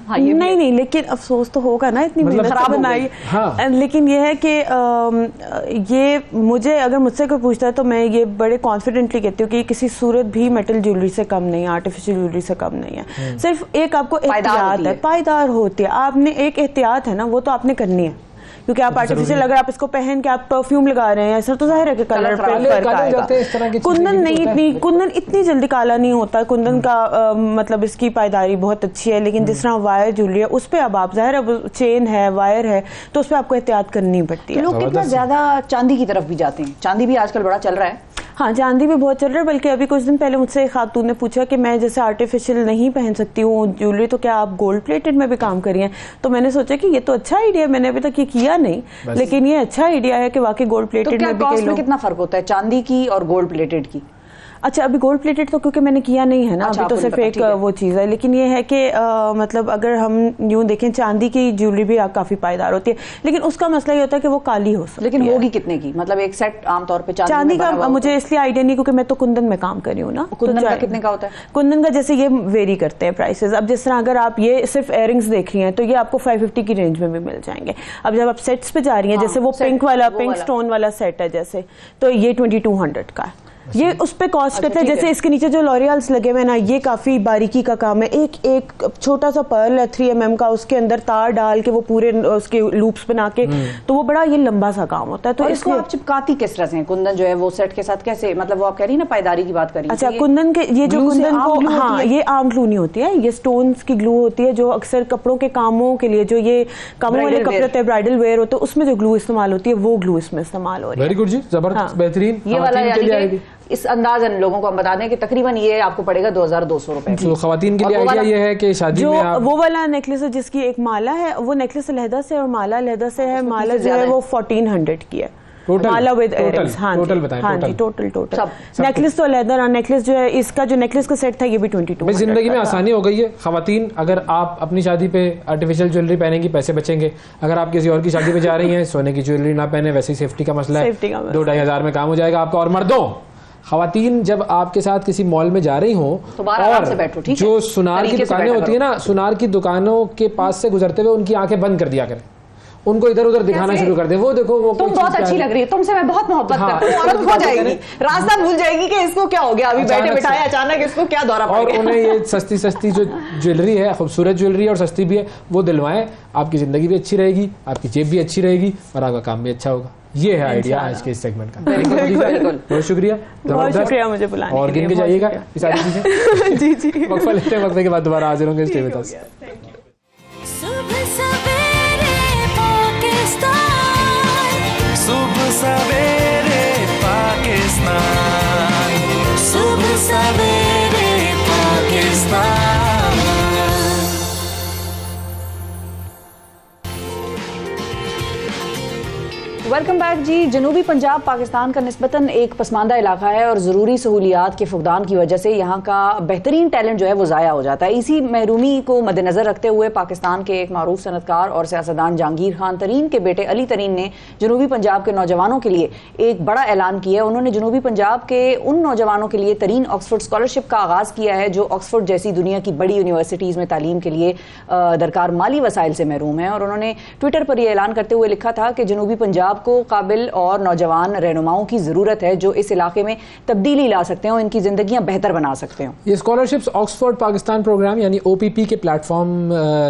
हाँ, ये नहीं, लेकिन अफसोस तो होगा ना, इतनी मतलब मेहनत खराब से हो बनाई। हाँ। लेकिन ये है कि ये मुझे अगर मुझसे कोई पूछता है तो मैं ये बड़े कॉन्फिडेंटली कहती हूँ कि किसी सूरत भी मेटल ज्वेलरी से कम नहीं है, आर्टिफिशियल ज्वेलरी से कम नहीं है। सिर्फ एक आपको एहतियात है, पायदार होती है। आपने एक एहतियात है ना, वो तो आपने करनी है, क्योंकि आप आर्टिफिशियल अगर आप इसको पहन के आप परफ्यूम लगा रहे हैं सर, तो जाहिर है कि कलर पे फर्क आएगा। कुंदन नहीं, कुंदन इतनी जल्दी काला नहीं होता। कुंदन का मतलब इसकी पायदारी बहुत अच्छी है, लेकिन जिस तरह वायर ज्वेलरी है उस पर अब आप जाहिर है चेन है, वायर है, तो उस पर आपको एहतियात करनी पड़ती है। लोग कितना ज्यादा चांदी की तरफ भी जाते हैं, चांदी भी आजकल बड़ा चल रहा है। हाँ, चांदी भी बहुत चल रहा है, बल्कि अभी कुछ दिन पहले मुझसे एक खातून ने पूछा कि मैं जैसे आर्टिफिशियल नहीं पहन सकती हूँ ज्वेलरी, तो क्या आप गोल्ड प्लेटेड में भी काम करिए? तो मैंने सोचा कि ये तो अच्छा आइडिया है, मैंने अभी तक ये किया नहीं, लेकिन ये अच्छा आइडिया है कि वाकई गोल्ड प्लेटेड में भी कॉस्ट में कितना फर्क होता है चांदी की और गोल्ड प्लेटेड की? अच्छा, अभी गोल्ड प्लेटेड तो क्योंकि मैंने किया नहीं है ना, अच्छा, अभी तो सिर्फ एक वो चीज़ है, लेकिन ये है कि मतलब अगर हम यूं देखें चांदी की ज्वेलरी भी काफ़ी पायदार होती है, लेकिन उसका मसला ये होता है कि वो काली हो सकती है। लेकिन होगी कितने की? मतलब एक सेट आमतौर पे चांदी का मुझे इसलिए आइडिया नहीं, क्योंकि मैं तो कुंदन में काम कर रही हूँ ना। कुंदन का कितने का होता है? कुंदन का जैसे ये वेरी करते हैं प्राइसेस। अब जिस तरह अगर आप ये सिर्फ इयररिंग्स देख रही हैं तो ये आपको 550 की रेंज में भी मिल जाएंगे। अब जब आप सेट्स पे जा रही हैं, जैसे वो पिंक स्टोन वाला सेट है जैसे, तो ये 2200 का है। ये उस पे कॉस्ट करते हैं। जैसे इसके नीचे जो लॉरियल्स लगे हुए हैं ना, ये काफी बारीकी का काम है। एक छोटा सा पर्ल है 3 mm का, उसके अंदर तार डाल के वो पूरे उसके लूप्स बना के, तो वो बड़ा ये लंबा सा काम होता है। तो इसको आप चिपकाती किस तरह से? कुंदन जो है वो सेट के साथ कैसे, मतलब वो आप कह रही ना पायदारी की बात करी। अच्छा, कुंदन के ये जो कुंदन को, हाँ ये आम ग्लू नहीं होती है, ये स्टोन्स की ग्लू होती है, जो अक्सर कपड़ों के कामों के लिए, जो ये कामों वाले कपड़े होते हैं, ब्राइडल वेयर होते हैं, उसमें जो ग्लू इस्तेमाल होती है वो ग्लू इसमें इस्तेमाल हो रही है। वेरी गुड जी, जबरदस्त, बेहतरीन। ये वाला इस अंदाजन लोगों को हम बता दें कि तकरीबन ये आपको पड़ेगा 2200 रुपए। तो खवातीन के लिए आइडिया ये है कि शादी में आप वो वाला नेकलेस है जिसकी एक माला है, वो नेकलेस अलहदा से और माला अलहदा से है। माला जो है वो 1400 की है, माला विद इयररिंग्स। हाँ जी, टोटल नेकलेस तो अलहदा। नेकलेस जो है, इसका जो नेकलेस का सेट था ये भी 2200। जिंदगी में आसानी हो गई है खवातीन। अगर आप अपनी शादी पे आर्टिफिशियल ज्वेलरी पहनेंगी, पैसे बचेंगे। अगर आप किसी और की शादी पे जा रही हैं, सोने की ज्वेलरी ना पहने, वैसे ही सेफ्टी का मसला है, 2-2.5 हज़ार में काम हो जाएगा आपका। और मर्दों, खवातीन जब आपके साथ किसी मॉल में जा रही हो तो और से बैठो, ठीक जो सुनार की दुकानें होती है ना, सुनार की दुकानों के पास से गुजरते हुए उनकी आंखें बंद कर दिया करें, उनको इधर उधर दिखाना शुरू कर दे। वो देखो, वो तुम बहुत अच्छी लग रही है, तुमसे मैं बहुत मोहब्बत करती हूं। औरत हो जाएगी, रास्ता भूल जाएगी कि इसको क्या हो गया, अभी बैठे बिठाए अचानक इसको क्या दौरा पड़ गया। और उन्हें ये सस्ती जो ज्वेलरी है, खूबसूरत ज्वेलरी और सस्ती भी है, वो दिलवाएं। आपकी जिंदगी भी अच्छी रहेगी, आपकी जेब भी अच्छी रहेगी और आपका काम भी अच्छा होगा। ये है आइडिया आज के इस सेगमेंट का। बहुत शुक्रिया, मुझे बुलाने और गिन के जाइएगा ये सारी चीजें। जी वक्फा लेते हैं, वक्फे के बाद दोबारा हाजिर होंगे। Stay with us. सुबह सवेरे पाकिस्तान, सुबह सवेरे पाकिस्तान, सुबह सवेरे पाकिस्तान। वेलकम बैक जी। जनूबी पंजाब पाकिस्तान का निस्बतन एक पसमानदा इलाका है और ज़रूरी सहूलियात के फुकदान की वजह से यहाँ का बेहतरीन टैलेंट जो है वो ज़ाया हो जाता है। इसी महरूमी को मद्देनज़र रखते हुए पाकिस्तान के एक मारूफ सनतकार और सियासतदान जहांगीर खान तरीन के बेटे अली तरीन ने जनूबी पंजाब के नौजवानों के लिए एक बड़ा ऐलान किया है। उन्होंने जनूबी पंजाब के उन नौजवानों के लिए तरीन ऑक्सफोर्ड स्कॉलरशिप का आगाज़ किया है जो ऑक्सफोर्ड जैसी दुनिया की बड़ी यूनिवर्सिटीज़ में तालीम के लिए दरकार माली वसाइल से महरूम है। और उन्होंने ट्विटर पर यह ऐलान करते हुए लिखा था कि जनूबी पंजाब को काबिल और नौजवान रहनुमाओं की जरूरत है जो इस इलाके में तब्दीली ला सकते हो, इनकी जिंदगियां बेहतर बना सकते हो। ये स्कॉलरशिप्स ऑक्सफोर्ड पाकिस्तान प्रोग्राम यानी OPP के प्लेटफॉर्म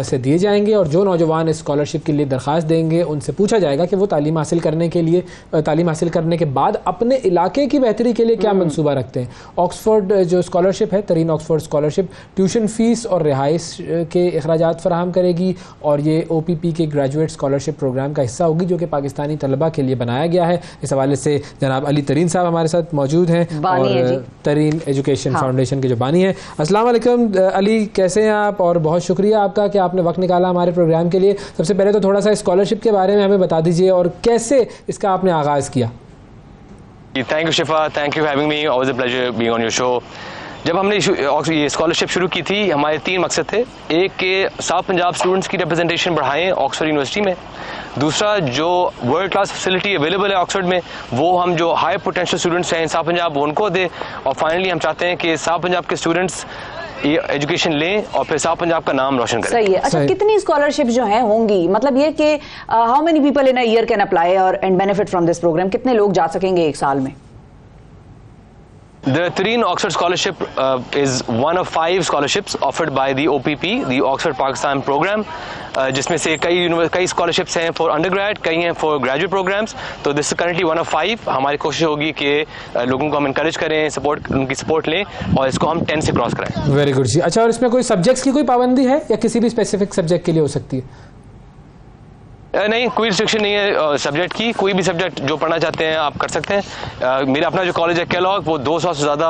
से दिए जाएंगे और जो नौजवान इस स्कॉलरशिप के लिए दरख्वास्त देंगे उनसे पूछा जाएगा कि वो तालीम हासिल करने के बाद अपने इलाके की बेहतरी के लिए क्या मंसूबा रखते हैं। ऑक्सफोर्ड जो स्कॉलरशिप है, तरीन ऑक्सफोर्ड स्कॉलरशिप, ट्यूशन फीस और रिहाइश के अखराजात फराहम करेगी और ये OPP के ग्रेजुएट स्कॉलरशिप प्रोग्राम का हिस्सा होगी जो कि पाकिस्तानी तलबा तलबा के लिए बनाया गया है। इस हवाले से जनाब अली तरीन साहब हमारे साथ मौजूद हैं और तरीन एजुकेशन फाउंडेशन के जो बानी हैं। अस्सलाम वालेकुम अली, कैसे हैं आप? और बहुत शुक्रिया आपका कि आपने वक्त निकाला हमारे प्रोग्राम के लिए। सबसे पहले तो थोड़ा सा स्कॉलरशिप के बारे में हमें बता दीजिए और कैसे इसका आपने आगाज़ किया। Thank you Shifa, thank you having me, always a pleasure being on your show. जब हमने ये स्कॉलरशिप शुरू की थी, हमारे 3 मकसद थे। एक के साउथ पंजाब स्टूडेंट्स की रिप्रेजेंटेशन बढ़ाएं ऑक्सफोर्ड यूनिवर्सिटी में। दूसरा, जो वर्ल्ड क्लास फैसिलिटी अवेलेबल है ऑक्सफोर्ड में वो हम जो हाई पोटेंशियल स्टूडेंट्स हैं साउथ पंजाब उनको दे। और फाइनली हम चाहते हैं कि साउथ पंजाब के स्टूडेंट्स ये एजुकेशन लें और फिर साउथ पंजाब का नाम रोशन करें। सही है। अच्छा, कितनी स्कॉलरशिप जो है होंगी, मतलब ये कि how many people in a year can apply और and benefit from this programme? कितने लोग जा सकेंगे एक साल में? The Tareen Oxford Scholarship is one of 5 scholarships offered by the OPP, the Oxford Pakistan program, जिसमें से कई scholarships हैं for undergrad, कई हैं for graduate programs। तो this is currently one of 5। हमारी कोशिश होगी कि लोगों को हम encourage करें, उनकी support लें और इसको हम 10 से क्रॉस कराएं। वेरी गुड जी। अच्छा, और इसमें कोई सब्जेक्ट्स की कोई पाबंदी है या किसी भी स्पेसिफिक सब्जेक्ट के लिए हो सकती है? नहीं, कोई रिस्ट्रिक्शन नहीं है सब्जेक्ट की। कोई भी सब्जेक्ट जो पढ़ना चाहते हैं आप कर सकते हैं। मेरा अपना जो कॉलेज है केलॉग, वो 200 से ज़्यादा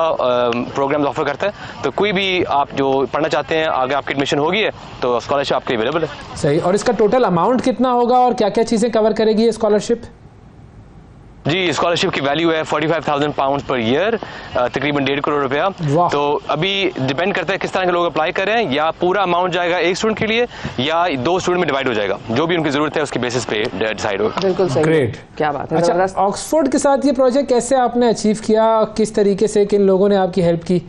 प्रोग्राम्स ऑफर करता है। तो कोई भी आप जो पढ़ना चाहते हैं, आगे आपकी एडमिशन होगी है तो स्कॉलरशिप आपके अवेलेबल है। सही। और इसका टोटल अमाउंट कितना होगा और क्या क्या चीज़ें कवर करेगी ये स्कॉलरशिप? जी, स्कॉलरशिप की वैल्यू है 45,000 पाउंड पर ईयर, तकरीबन 1.5 करोड़ रुपया। तो अभी डिपेंड करता है किस तरह के लोग अप्लाई कर रहे हैं। या पूरा अमाउंट जाएगा एक स्टूडेंट के लिए या 2 स्टूडेंट में डिवाइड हो जाएगा, जो भी उनकी जरूरत है उसके बेसिस पे डिसाइड होगा। बिल्कुल सही। ग्रेट, क्या बात है। अच्छा, ऑक्सफोर्ड के साथ ये प्रोजेक्ट कैसे आपने अचीव किया, किस तरीके से, किन लोगों ने आपकी हेल्प की?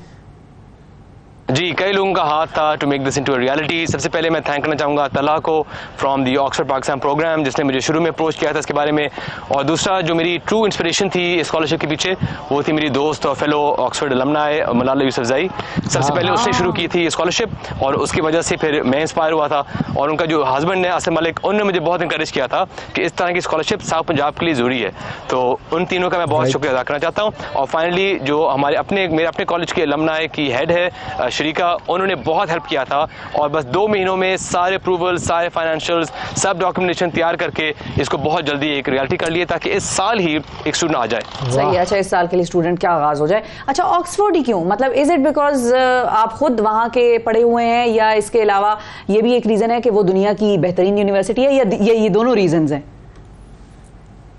जी, कई लोगों का हाथ था to make this into a reality. सबसे पहले मैं थैंक करना चाहूँगा तला को from the Oxford Pakistan programme, जिसने मुझे शुरू में अप्रोच किया था इसके बारे में। और दूसरा, जो मेरी ट्रू इंस्पिरेशन थी स्कॉलरशिप के पीछे, वो थी मेरी दोस्त और fellow Oxford alumni Malala Yousafzai. सबसे पहले उसने शुरू की थी स्कॉलरशिप और उसकी वजह से फिर मैं इंस्पायर हुआ था। और उनका जो हस्बैंड है असम मलिक, उन्होंने मुझे बहुत इंकरेज किया था कि इस तरह की स्कॉलरशिप साउथ पंजाब के लिए ज़रूरी है। तो उन तीनों का मैं बहुत शुक्रिया अदा करना चाहता हूँ। और फाइनली जो मेरे अपने कॉलेज के अलमनाई की हेड है शरीका, उन्होंने बहुत हेल्प किया था और बस 2 महीनों में सारे अप्रूवल, सारे फाइनेंशियल्स, सब डॉक्यूमेंटेशन तैयार करके इसको बहुत जल्दी एक रियलिटी कर लिए ताकि इस साल ही एक स्टूडेंट आ जाए। सही है। अच्छा, इस साल के लिए स्टूडेंट क्या आगाज हो जाए। अच्छा, ऑक्सफोर्ड ही क्यों? मतलब इज इट बिकॉज आप खुद वहाँ के पढ़े हुए हैं या इसके अलावा ये भी एक रीजन है कि वो दुनिया की बेहतरीन यूनिवर्सिटी है, या ये दोनों रीजन हैं?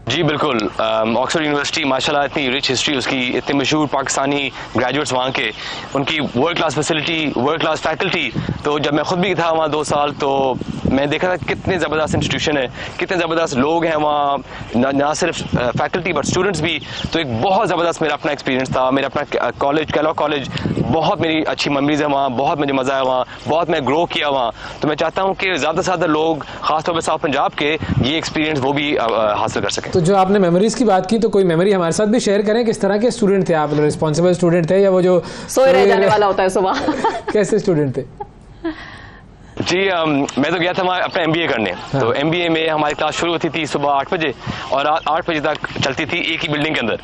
जी बिल्कुल, ऑक्सफोर्ड यूनिवर्सिटी माशाल्लाह इतनी रिच हिस्ट्री उसकी, इतने मशहूर पाकिस्तानी ग्रेजुएट्स वहाँ के, उनकी world class facility, world class faculty. तो जब मैं खुद भी था वहाँ 2 साल तो मैं देखा था कितने ज़बरदस्त इंस्टीट्यूशन है, कितने ज़बरदस्त लोग हैं वहाँ, ना सिर्फ फैकल्टी बट स्टूडेंट्स भी। तो एक बहुत ज़बरदस्त मेरा अपना एक्सपीरियंस था। मेरा अपना कॉलेज केलॉग कॉलेज, बहुत मेरी अच्छी मेमोरीज है वहाँ, बहुत मुझे मज़ा आया वहाँ, बहुत मैं ग्रो किया वहाँ। तो मैं चाहता हूँ कि ज़्यादा से ज़्यादा लोग खासतौर पर साउथ पंजाब के ये एक्सपीरियंस वो भी हासिल कर सकें। तो जो आपने मेमोरीज की बात की, तो कोई मेमोरी हमारे साथ भी शेयर करें। किस तरह के स्टूडेंट थे आप? रिस्पॉन्सिबल स्टूडेंट थे या वो जो सोए रह जाने वाला होता है सुबह? कैसे स्टूडेंट थे? जी, मैं तो गया था वहाँ अपना MBA करने। हाँ। तो MBA में हमारी क्लास शुरू होती थी सुबह 8 बजे और 8 बजे तक चलती थी एक ही बिल्डिंग के अंदर।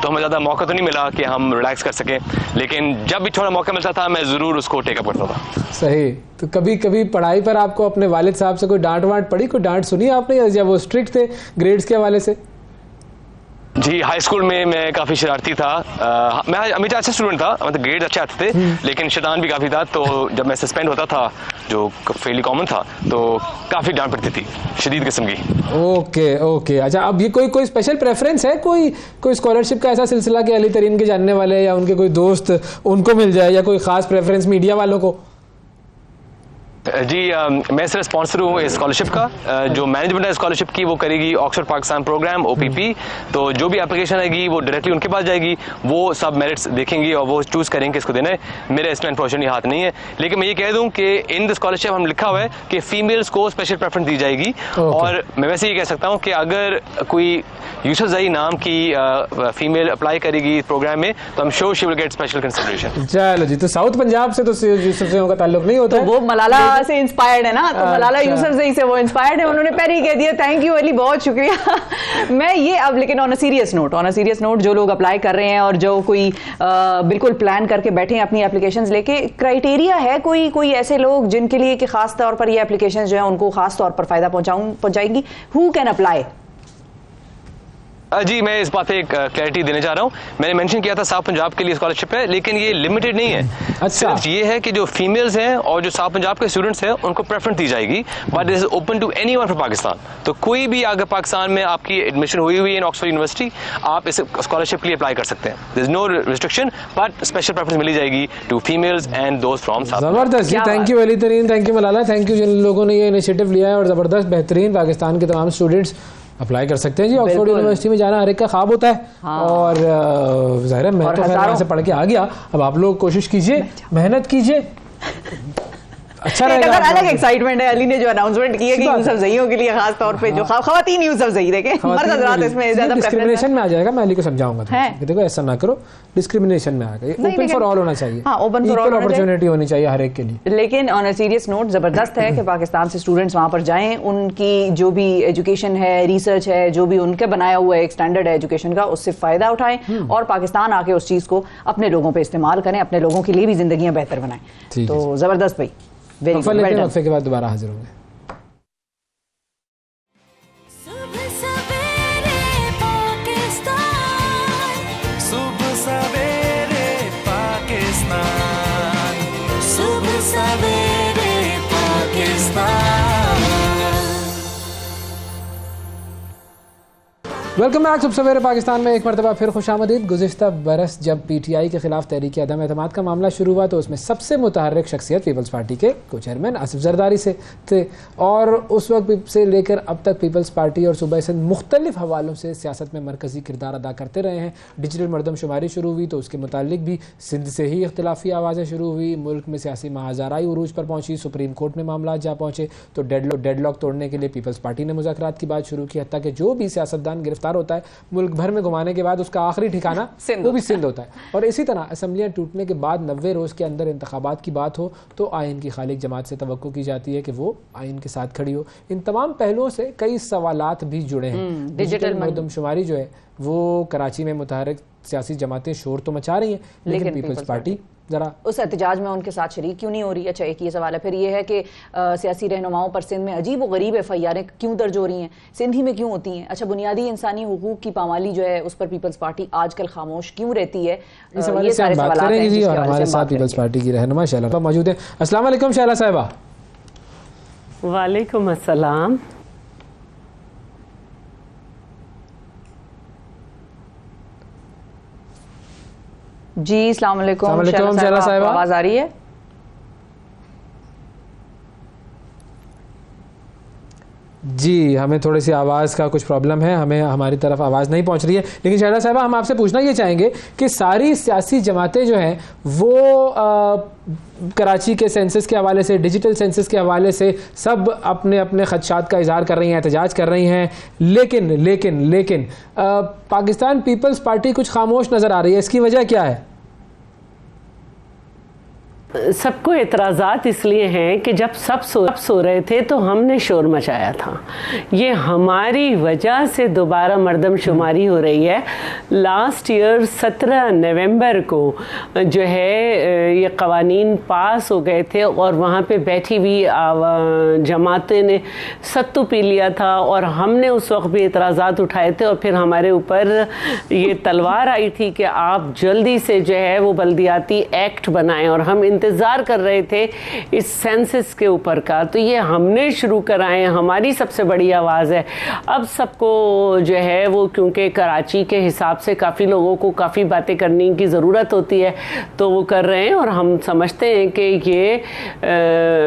तो हमें ज़्यादा मौका तो नहीं मिला कि हम रिलैक्स कर सकें, लेकिन जब भी थोड़ा मौका मिलता था मैं ज़रूर उसको टेकअप करता था। सही। तो कभी कभी पढ़ाई पर आपको अपने वालिद साहब से कोई डांट वांट पड़ी, कोई डांट सुनी आपने, या वो स्ट्रिक्ट थे ग्रेड्स के हवाले से? जी, हाई स्कूल में मैं काफ़ी शरारती था। मैं हमेशा अच्छा स्टूडेंट था, मतलब ग्रेड अच्छे आते थे, लेकिन शैतान भी काफ़ी था। तो जब मैं सस्पेंड होता था, जो फेली कॉमन था, तो काफ़ी डांट पड़ती थी शदीद किस्म की। ओके। अच्छा, अब ये कोई स्पेशल प्रेफरेंस है, कोई स्कॉलरशिप का ऐसा सिलसिला कि अली तरीन के जानने वाले या उनके कोई दोस्त उनको मिल जाए, या कोई ख़ास प्रेफरेंस मीडिया वालों को? जी, मैं सिर्फ स्पॉन्सर हूँ इस स्कॉलरशिप का। जो मैनेजमेंट है स्कॉलरशिप की वो करेगी ऑक्सफोर्ड पाकिस्तान प्रोग्राम OPP। तो जो भी एप्लीकेशन आएगी वो डायरेक्टली उनके पास जाएगी, वो सब मेरिट्स देखेंगी और वो चूज़ करेंगे किसको देना है। मेरा इसमें अनफॉर्चुनेटली हाथ नहीं है, लेकिन मैं ये कह दूँ कि इन द स्कॉलरशिप हम लिखा हुआ है कि फीमेल्स को स्पेशल प्रेफरेंस दी जाएगी। और मैं वैसे ये कह सकता हूँ कि अगर कोई यूसुफजई नाम की फीमेल अप्लाई करेगी प्रोग्राम में तो I'm sure she will get special consideration। चलो जी, तो साउथ पंजाब से तो यूसुफजई का ताल्लुक नहीं होता, तो वो मलाला से इंस्पायर्ड है ना, तो मलाला यूसुफजई से वो इंस्पायर्ड है। उन्होंने पहले ही कह दिया थैंक यू अली, बहुत शुक्रिया। मैं ये अब लेकिन ऑन अ सीरियस नोट जो लोग अप्लाई कर रहे हैं और जो कोई बिल्कुल प्लान करके बैठे हैं अपनी एप्लीकेशंस लेके, क्राइटेरिया है कोई ऐसे लोग जिनके लिए कि खास तौर पर ये एप्लीकेशंस जो है उनको खास तौर पर फायदा पहुंचाएंगी? Who can apply? जी मैं इस बात पे एक क्लैरिटी देना चाह रहा हूँ। मैंने मेंशन किया था साउथ पंजाब के लिए स्कॉलरशिप है, लेकिन ये लिमिटेड नहीं है। अच्छा। सिर्फ ये है कि जो फीमेल्स हैं और जो साउथ पंजाब के स्टूडेंट्स हैं उनको प्रेफरेंस दी जाएगी, but is open to anyone from Pakistan. तो कोई भी अगर पाकिस्तान में आपकी एडमिशन हुई हुई है इन ऑक्सफोर्ड यूनिवर्सिटी, आप इस स्कॉलरशिप के लिए अप्लाई कर सकते हैं। There is no restriction, but special preference मिली जाएगी to females and those from south. जबरदस्त जी, thank you Ali Tareen, thank you Malala, thank you जिन लोगों ने ये इनिशिएटिव लिया है। और जबरदस्त बेहतरीन, पाकिस्तान के तमाम स्टूडेंट्स अप्लाई कर सकते हैं जी। ऑक्सफोर्ड यूनिवर्सिटी में जाना हर एक का ख्वाब होता है। हाँ। और ज़ाहिर है मैं तो खैर वहाँ से पढ़ के आ गया, अब आप लोग कोशिश कीजिए, मेहनत कीजिए, अच्छा रहेगा। अलग एक्साइटमेंट है अली ने जो अनाउंसमेंट की है कि यूसुफ ज़ईयों के लिए खास तौर पे जो खवातीन यूसुफ ज़ई देखे मर्द हज़रात इसमें ज्यादा डिस्क्रिमिनेशन में आ जाएगा। मैं अली को समझाऊंगा कि देखो ऐसा ना करो, डिस्क्रिमिनेशन में आएगा। ओपन फॉर ऑल होना चाहिए, ओपन फॉर ऑल अपॉर्चुनिटी होनी चाहिए हर एक के लिए। लेकिन ऑन अ सीरियस नोट जबरदस्त है कि पाकिस्तान से स्टूडेंट्स वहां पर जाएं, उनकी जो भी एजुकेशन है, रिसर्च है, जो भी उनके बनाया हुआ एक स्टैंडर्ड है एजुकेशन का, उससे फायदा उठाएं और पाकिस्तान आके उस चीज को अपने लोगों पे इस्तेमाल करें, अपने लोगों के लिए भी जिंदगियां बेहतर बनाएं। तो जबरदस्त भाई, वक्फे के बाद दोबारा हाजिर होंगे। सुबह सवेरे पाकिस्तान, सुबह सवेरे पाकिस्तान, सुबह सवेरे पाकिस्तान। Welcome back. सुबह सवेरे पाकिस्तान में एक मरतबा फिर खुशामदीद। गुज़िश्ता बरस जब PTI के खिलाफ तहरीक अदम एतमाद का मामला शुरू हुआ तो उसमें सबसे मुतहर्रिक शख्सियत पीपल्स पार्टी के को चेयरमैन आसिफ जरदारी से थे, और उस वक्त से लेकर अब तक पीपल्स पार्टी और सूबा सिंध मुख्तलिफ हवालों से सियासत में मरकज़ी किरदार अदा करते रहे हैं। डिजिटल मरदमशुमारी शुरू हुई तो उसके मुतालिक भी सिंध से ही इख्तिलाफी आवाज़ें शुरू हुई। मुल्क में सियासी महाज़ाराई उरूज पर पहुंची, सुप्रीम कोर्ट में मामला जा पहुंचे तो डेडलॉक तोड़ने के लिए पीपल्स पार्टी ने मुज़ाकरात की बात शुरू की। हत्ता कि जो भी सियासतदान गिरफ्तार होता है मुल्क भर में घुमाने के बाद उसका आखिरी ठिकाना वो भी सिंध होता है। और इसी तरह असम्बलियाँ टूटने के बाद 90 रोज़ के अंदर इंतखाबात की बात हो तो आइन की खालिक जमात से तवक्को की जाती है कि वो आइन के साथ खड़ी हो। इन तमाम पहलुओं से कई सवालात भी जुड़े हैं। डिजिटल मरदमशुमारी जो है वो कराची में मुतहर्रिक सियासी जमातें शोर तो मचा रही हैं, लेकिन पीपल्स पार्टी जरा उस एहतजाज में उनके साथ शरीक क्यों नहीं हो रही। अच्छा, एक ये सवाल है। फिर ये है कि सियासी रहनुमाओं पर सिंध में अजीब व गरीब FIR क्यों दर्ज हो रही हैं, सिंध ही में क्यों होती हैं। अच्छा, बुनियादी इंसानी हुकूक की पामाली जो है उस पर पीपल्स पार्टी आजकल खामोश क्यों रहती है, ये सारे सवाल हैं। और हमारे साथ पीपल्स पार्टी की रहनुमा शैला मौजूद है। अस्सलाम वालेकुम शैला साहिबा। वालेकुम अस्सलाम। जी अस्सलाम वालेकुम शैला साहिबा, आवाज आ रही है? जी, हमें थोड़ी सी आवाज़ का कुछ प्रॉब्लम है, हमें हमारी तरफ आवाज़ नहीं पहुंच रही है। लेकिन शैला साहिबा, हम आपसे पूछना ये चाहेंगे कि सारी सियासी जमातें जो हैं वो कराची के सेंसस के हवाले से, डिजिटल सेंसस के हवाले से सब अपने अपने खदशात का इजहार कर रही हैं, एहतजाज कर रही हैं, लेकिन पाकिस्तान पीपल्स पार्टी कुछ खामोश नज़र आ रही है। इसकी वजह क्या है? सबको एतराज़ात इसलिए हैं कि जब सब सो रहे थे तो हमने शोर मचाया था। ये हमारी वजह से दोबारा मरदमशुमारी हो रही है। लास्ट ईयर 17 नवंबर को जो है ये कवानीन पास हो गए थे और वहाँ पे बैठी हुई जमातें ने सत्तू पी लिया था और हमने उस वक्त भी एतराज़ात उठाए थे और फिर हमारे ऊपर ये तलवार आई थी कि आप जल्दी से जो है वो बल्दियाती एक्ट बनाएं, और हम इंतज़ार कर रहे थे इस सेंसस के ऊपर का। तो ये हमने शुरू कराए, हमारी सबसे बड़ी आवाज़ है। अब सबको जो है वो, क्योंकि कराची के हिसाब से काफ़ी लोगों को काफ़ी बातें करने की ज़रूरत होती है तो वो कर रहे हैं, और हम समझते हैं कि ये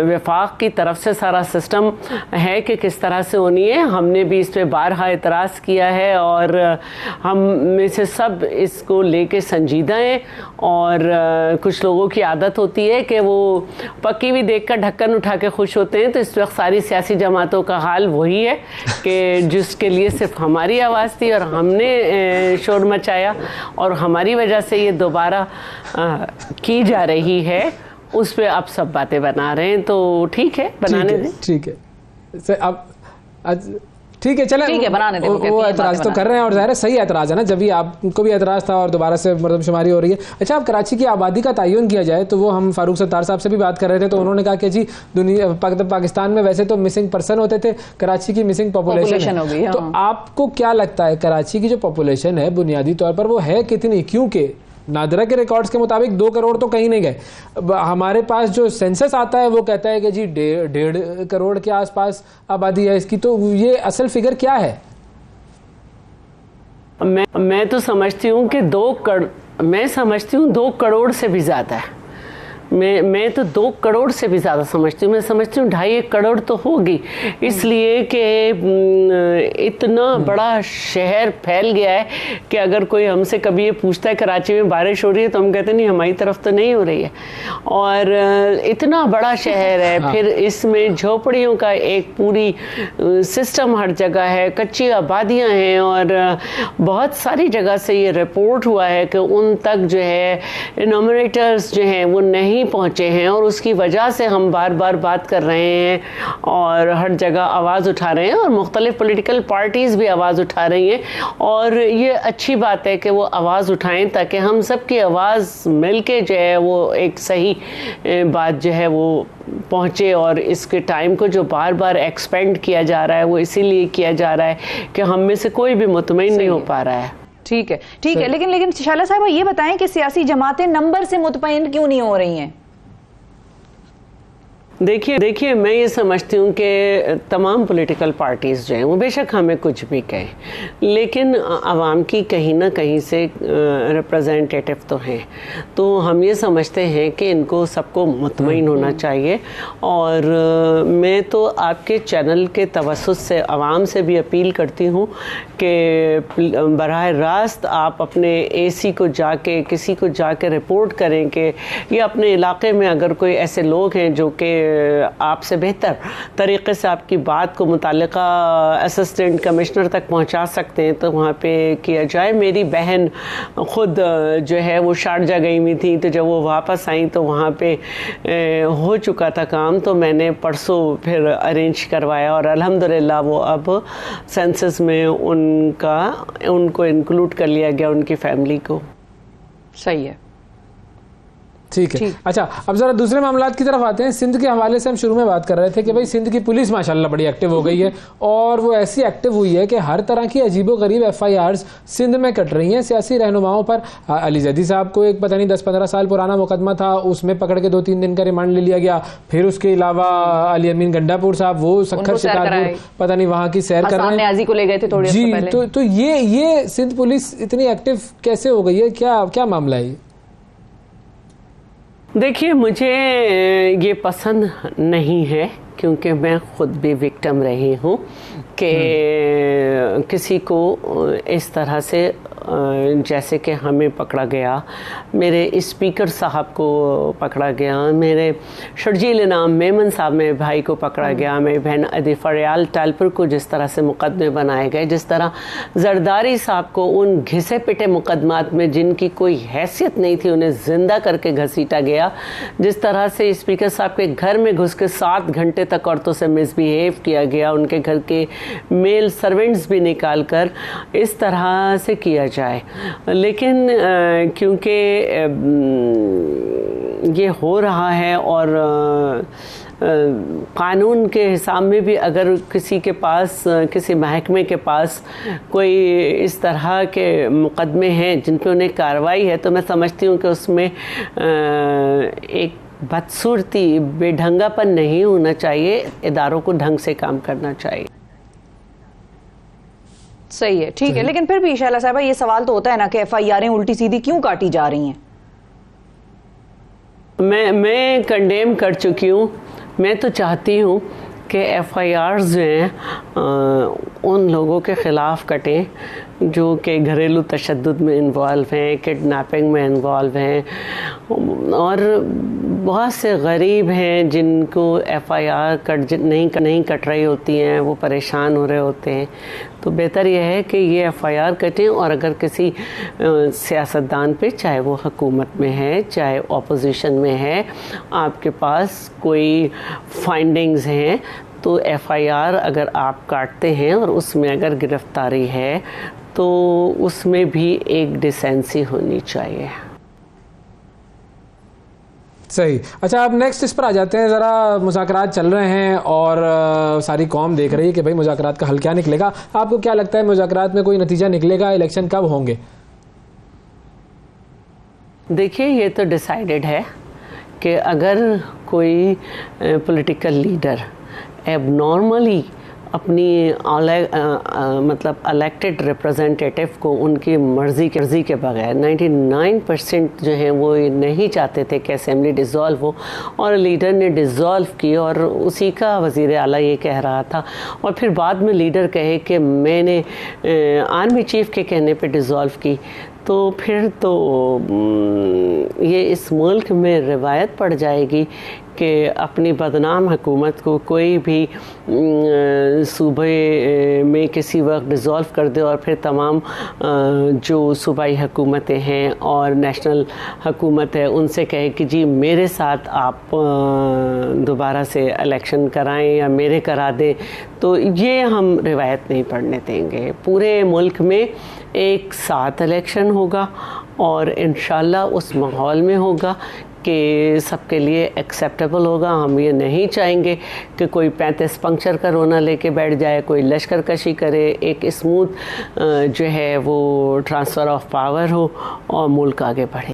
वफाक की तरफ से सारा सिस्टम है कि किस तरह से होनी है। हमने भी इस पर बारहा एतराज़ किया है और हम में से सब इसको लेके संजीदा हैं। और कुछ लोगों की आदत होती है कि वो पक्की भी देखकर ढक्कन उठा के खुश होते हैं। तो इस वक्त सारी सियासी जमातों का हाल वही है कि जिसके लिए सिर्फ हमारी आवाज़ थी और हमने शोर मचाया और हमारी वजह से ये दोबारा की जा रही है, उस पर अब सब बातें बना रहे हैं। तो ठीक है, बनाने दें। ठीक है। अब ठीक है, चले, ठीक है, बनाने दे, वो एतराज़ तो कर रहे हैं और ज़ाहिर है सही एतराज़ है ना, जब भी आपको भी एतराज़ था और दोबारा से मरदमशुमारी हो रही है। अच्छा, अब कराची की आबादी का तयन किया जाए तो वो हम फारूक सत्तार साहब से भी बात कर रहे थे, तो उन्होंने कहा कि जी पाकिस्तान में वैसे तो मिसिंग पर्सन होते थे, कराची की मिसिंग पॉपुलेशन हो गई। तो आपको क्या लगता है कराची की जो पॉपुलेशन है बुनियादी तौर पर वो है कितनी? क्योंकि नादरा के रिकॉर्ड्स के मुताबिक 2 करोड़ तो कहीं नहीं गए। हमारे पास जो सेंसस आता है वो कहता है कि जी 1.5 करोड़ के आसपास आबादी है इसकी, तो ये असल फिगर क्या है? मैं तो समझती हूँ कि 2 करोड़ से भी ज़्यादा है। मैं तो 2 करोड़ से भी ज़्यादा समझती हूँ। मैं समझती हूँ 2.5-1 करोड़ तो होगी, इसलिए कि इतना बड़ा शहर फैल गया है कि अगर कोई हमसे कभी ये पूछता है कराची में बारिश हो रही है तो हम कहते नहीं, हमारी तरफ तो नहीं हो रही है। और इतना बड़ा शहर है, हाँ। फिर इसमें झोपड़ियों का एक पूरी सिस्टम हर जगह है, कच्ची आबादियाँ हैं और बहुत सारी जगह से ये रिपोर्ट हुआ है कि उन तक जो है इनोमिनेटर्स जो हैं वो नहीं पहुंचे हैं और उसकी वजह से हम बार बार बात कर रहे हैं और हर जगह आवाज़ उठा रहे हैं और मुख्तलिफ पॉलिटिकल पार्टीज़ भी आवाज़ उठा रही हैं। और ये अच्छी बात है कि वो आवाज़ उठाएं ताकि हम सब की आवाज़ मिलके जो है वो एक सही बात जो है वो पहुँचे। और इसके टाइम को जो बार बार एक्सपेंड किया जा रहा है वो इसीलिए किया जा रहा है कि हम में से कोई भी मुतमईन नहीं हो पा रहा है। ठीक है, लेकिन शाला साहब ये बताएं कि सियासी जमातें नंबर से मुतमईन क्यों नहीं हो रही हैं? देखिए मैं ये समझती हूँ कि तमाम पॉलिटिकल पार्टीज़ जो हैं वो बेशक हमें कुछ भी कहें, लेकिन आवाम की कहीं ना कहीं से रिप्रेजेंटेटिव तो हैं, तो हम ये समझते हैं कि इनको सबको मुतमईन होना चाहिए। और मैं तो आपके चैनल के तवस्सुस से आवाम से भी अपील करती हूँ कि बराह रास्त आप अपने AC को जाके किसी को जाके रिपोर्ट करें कि ये अपने इलाके में अगर कोई ऐसे लोग हैं जो कि आपसे बेहतर तरीक़े से आपकी बात को मुताल्लिक़ा असिस्टेंट कमिश्नर तक पहुंचा सकते हैं तो वहाँ पे किया जाए। मेरी बहन ख़ुद जो है वो शारजा गई हुई थी, तो जब वो वापस आई तो वहाँ पे हो चुका था काम, तो मैंने परसों फिर अरेंज करवाया और अल्हम्दुलिल्लाह वो अब सेंसस में उनको इंक्लूड कर लिया गया, उनकी फैमिली को। सही है, ठीक है। अच्छा, अब जरा दूसरे मामलात की तरफ आते हैं। सिंध के हवाले से हम शुरू में बात कर रहे थे कि भाई सिंध की पुलिस माशाल्लाह बड़ी एक्टिव हो गई है और वो ऐसी एक्टिव हुई है कि हर तरह की अजीबोगरीब FIRs सिंध में कट रही हैं सियासी रहनुमाओं पर। अली जैदी साहब को एक पता नहीं 10-15 साल पुराना मुकदमा था, उसमें पकड़ के 2-3 दिन का रिमांड ले लिया गया। फिर उसके अलावा अली अमीन गंडापुर साहब वो सखर शिकारपुर पता नहीं वहाँ की सैर कर रहे हैं, को ले गए थे थोड़ी जी। तो ये सिंध पुलिस इतनी एक्टिव कैसे हो गई है? क्या मामला है? देखिए मुझे ये पसंद नहीं है क्योंकि मैं ख़ुद भी विक्टिम रही हूँ कि किसी को इस तरह से जैसे कि हमें पकड़ा गया, मेरे स्पीकर साहब को पकड़ा गया, मेरे शर्जील नाम मेमन साहब मेरे भाई को पकड़ा गया, मेरी बहन अदीफ़ा रियाल टालपुर को जिस तरह से मुकदमे बनाए गए, जिस तरह जरदारी साहब को उन घिसे पिटे मुकदमात में जिनकी कोई हैसियत नहीं थी उन्हें ज़िंदा करके घसीटा गया, जिस तरह से स्पीकर साहब के घर में घुस के 7 घंटे तक औरतों से मिसबिहेव किया गया, उनके घर के मेल सर्वेंट्स भी निकाल कर इस तरह से किया जाए। लेकिन क्योंकि ये हो रहा है और कानून के हिसाब में भी अगर किसी के पास किसी महकमे के पास कोई इस तरह के मुकदमे हैं जिन पे उन्हें कार्रवाई है तो मैं समझती हूँ कि उसमें एक बदसूरती बेढंगापन नहीं होना चाहिए, इदारों को ढंग से काम करना चाहिए। सही है, ठीक है। लेकिन फिर भी शाला साहब ये सवाल तो होता है ना कि FIRें उल्टी सीधी क्यों काटी जा रही हैं? मैं कंडेम कर चुकी हूँ। मैं तो चाहती हूँ कि FIRs जो हैं उन लोगों के ख़िलाफ़ कटें जो कि घरेलू तशद्दुद में इन्वॉल्व हैं, किडनैपिंग में इन्वॉल्व हैं और बहुत से गरीब हैं जिनको FIR नहीं कट रही होती हैं, वो परेशान हो रहे होते हैं। तो बेहतर यह है कि ये FIR कटें और अगर किसी सियासतदान पे, चाहे वो हुकूमत में है चाहे अपोजिशन में है, आपके पास कोई फाइंडिंग्स हैं तो तो FIR अगर आप काटते हैं और उसमें अगर गिरफ्तारी है तो उसमें भी एक डिसेंसी होनी चाहिए। सही। अच्छा, अब नेक्स्ट इस पर आ जाते हैं। ज़रा मुज़ाकरात चल रहे हैं और सारी कौम देख रही है कि भाई मुज़ाकरात का हल क्या निकलेगा। आपको क्या लगता है मुज़ाकरात में कोई नतीजा निकलेगा? इलेक्शन कब होंगे? देखिए, ये तो डिसाइडेड है कि अगर कोई पॉलिटिकल लीडर एबनॉर्मली अपनी मतलब इलेक्टेड रिप्रेजेंटेटिव को उनकी मर्ज़ी के बगैर 99% जो हैं वो नहीं चाहते थे कि असेंबली डिज़ोल्व हो, और लीडर ने डिज़ोल्व की और उसी का वज़ीर आला ये कह रहा था, और फिर बाद में लीडर कहे कि मैंने आर्मी चीफ़ के कहने पे डिज़ोल्व की, तो फिर तो ये इस मुल्क में रिवायत पड़ जाएगी कि अपनी बदनाम हुकूमत को कोई भी सूबे में किसी वक्त डिज़ोल्व कर दे और फिर तमाम जो सूबाई हुकूमतें हैं और नेशनल हुकूमत है उनसे कहे कि जी मेरे साथ आप दोबारा से इलेक्शन कराएं या मेरे करा दें, तो ये हम रिवायत नहीं पड़ने देंगे। पूरे मुल्क में एक साथ इलेक्शन होगा और इंशाल्लाह उस माहौल में होगा कि सबके लिए एक्सेप्टेबल होगा। हम ये नहीं चाहेंगे कि कोई 35 पंक्चर का रोना लेके बैठ जाए, कोई लश्कर कशी करे। एक स्मूथ जो है वो ट्रांसफ़र ऑफ पावर हो और मुल्क आगे बढ़े।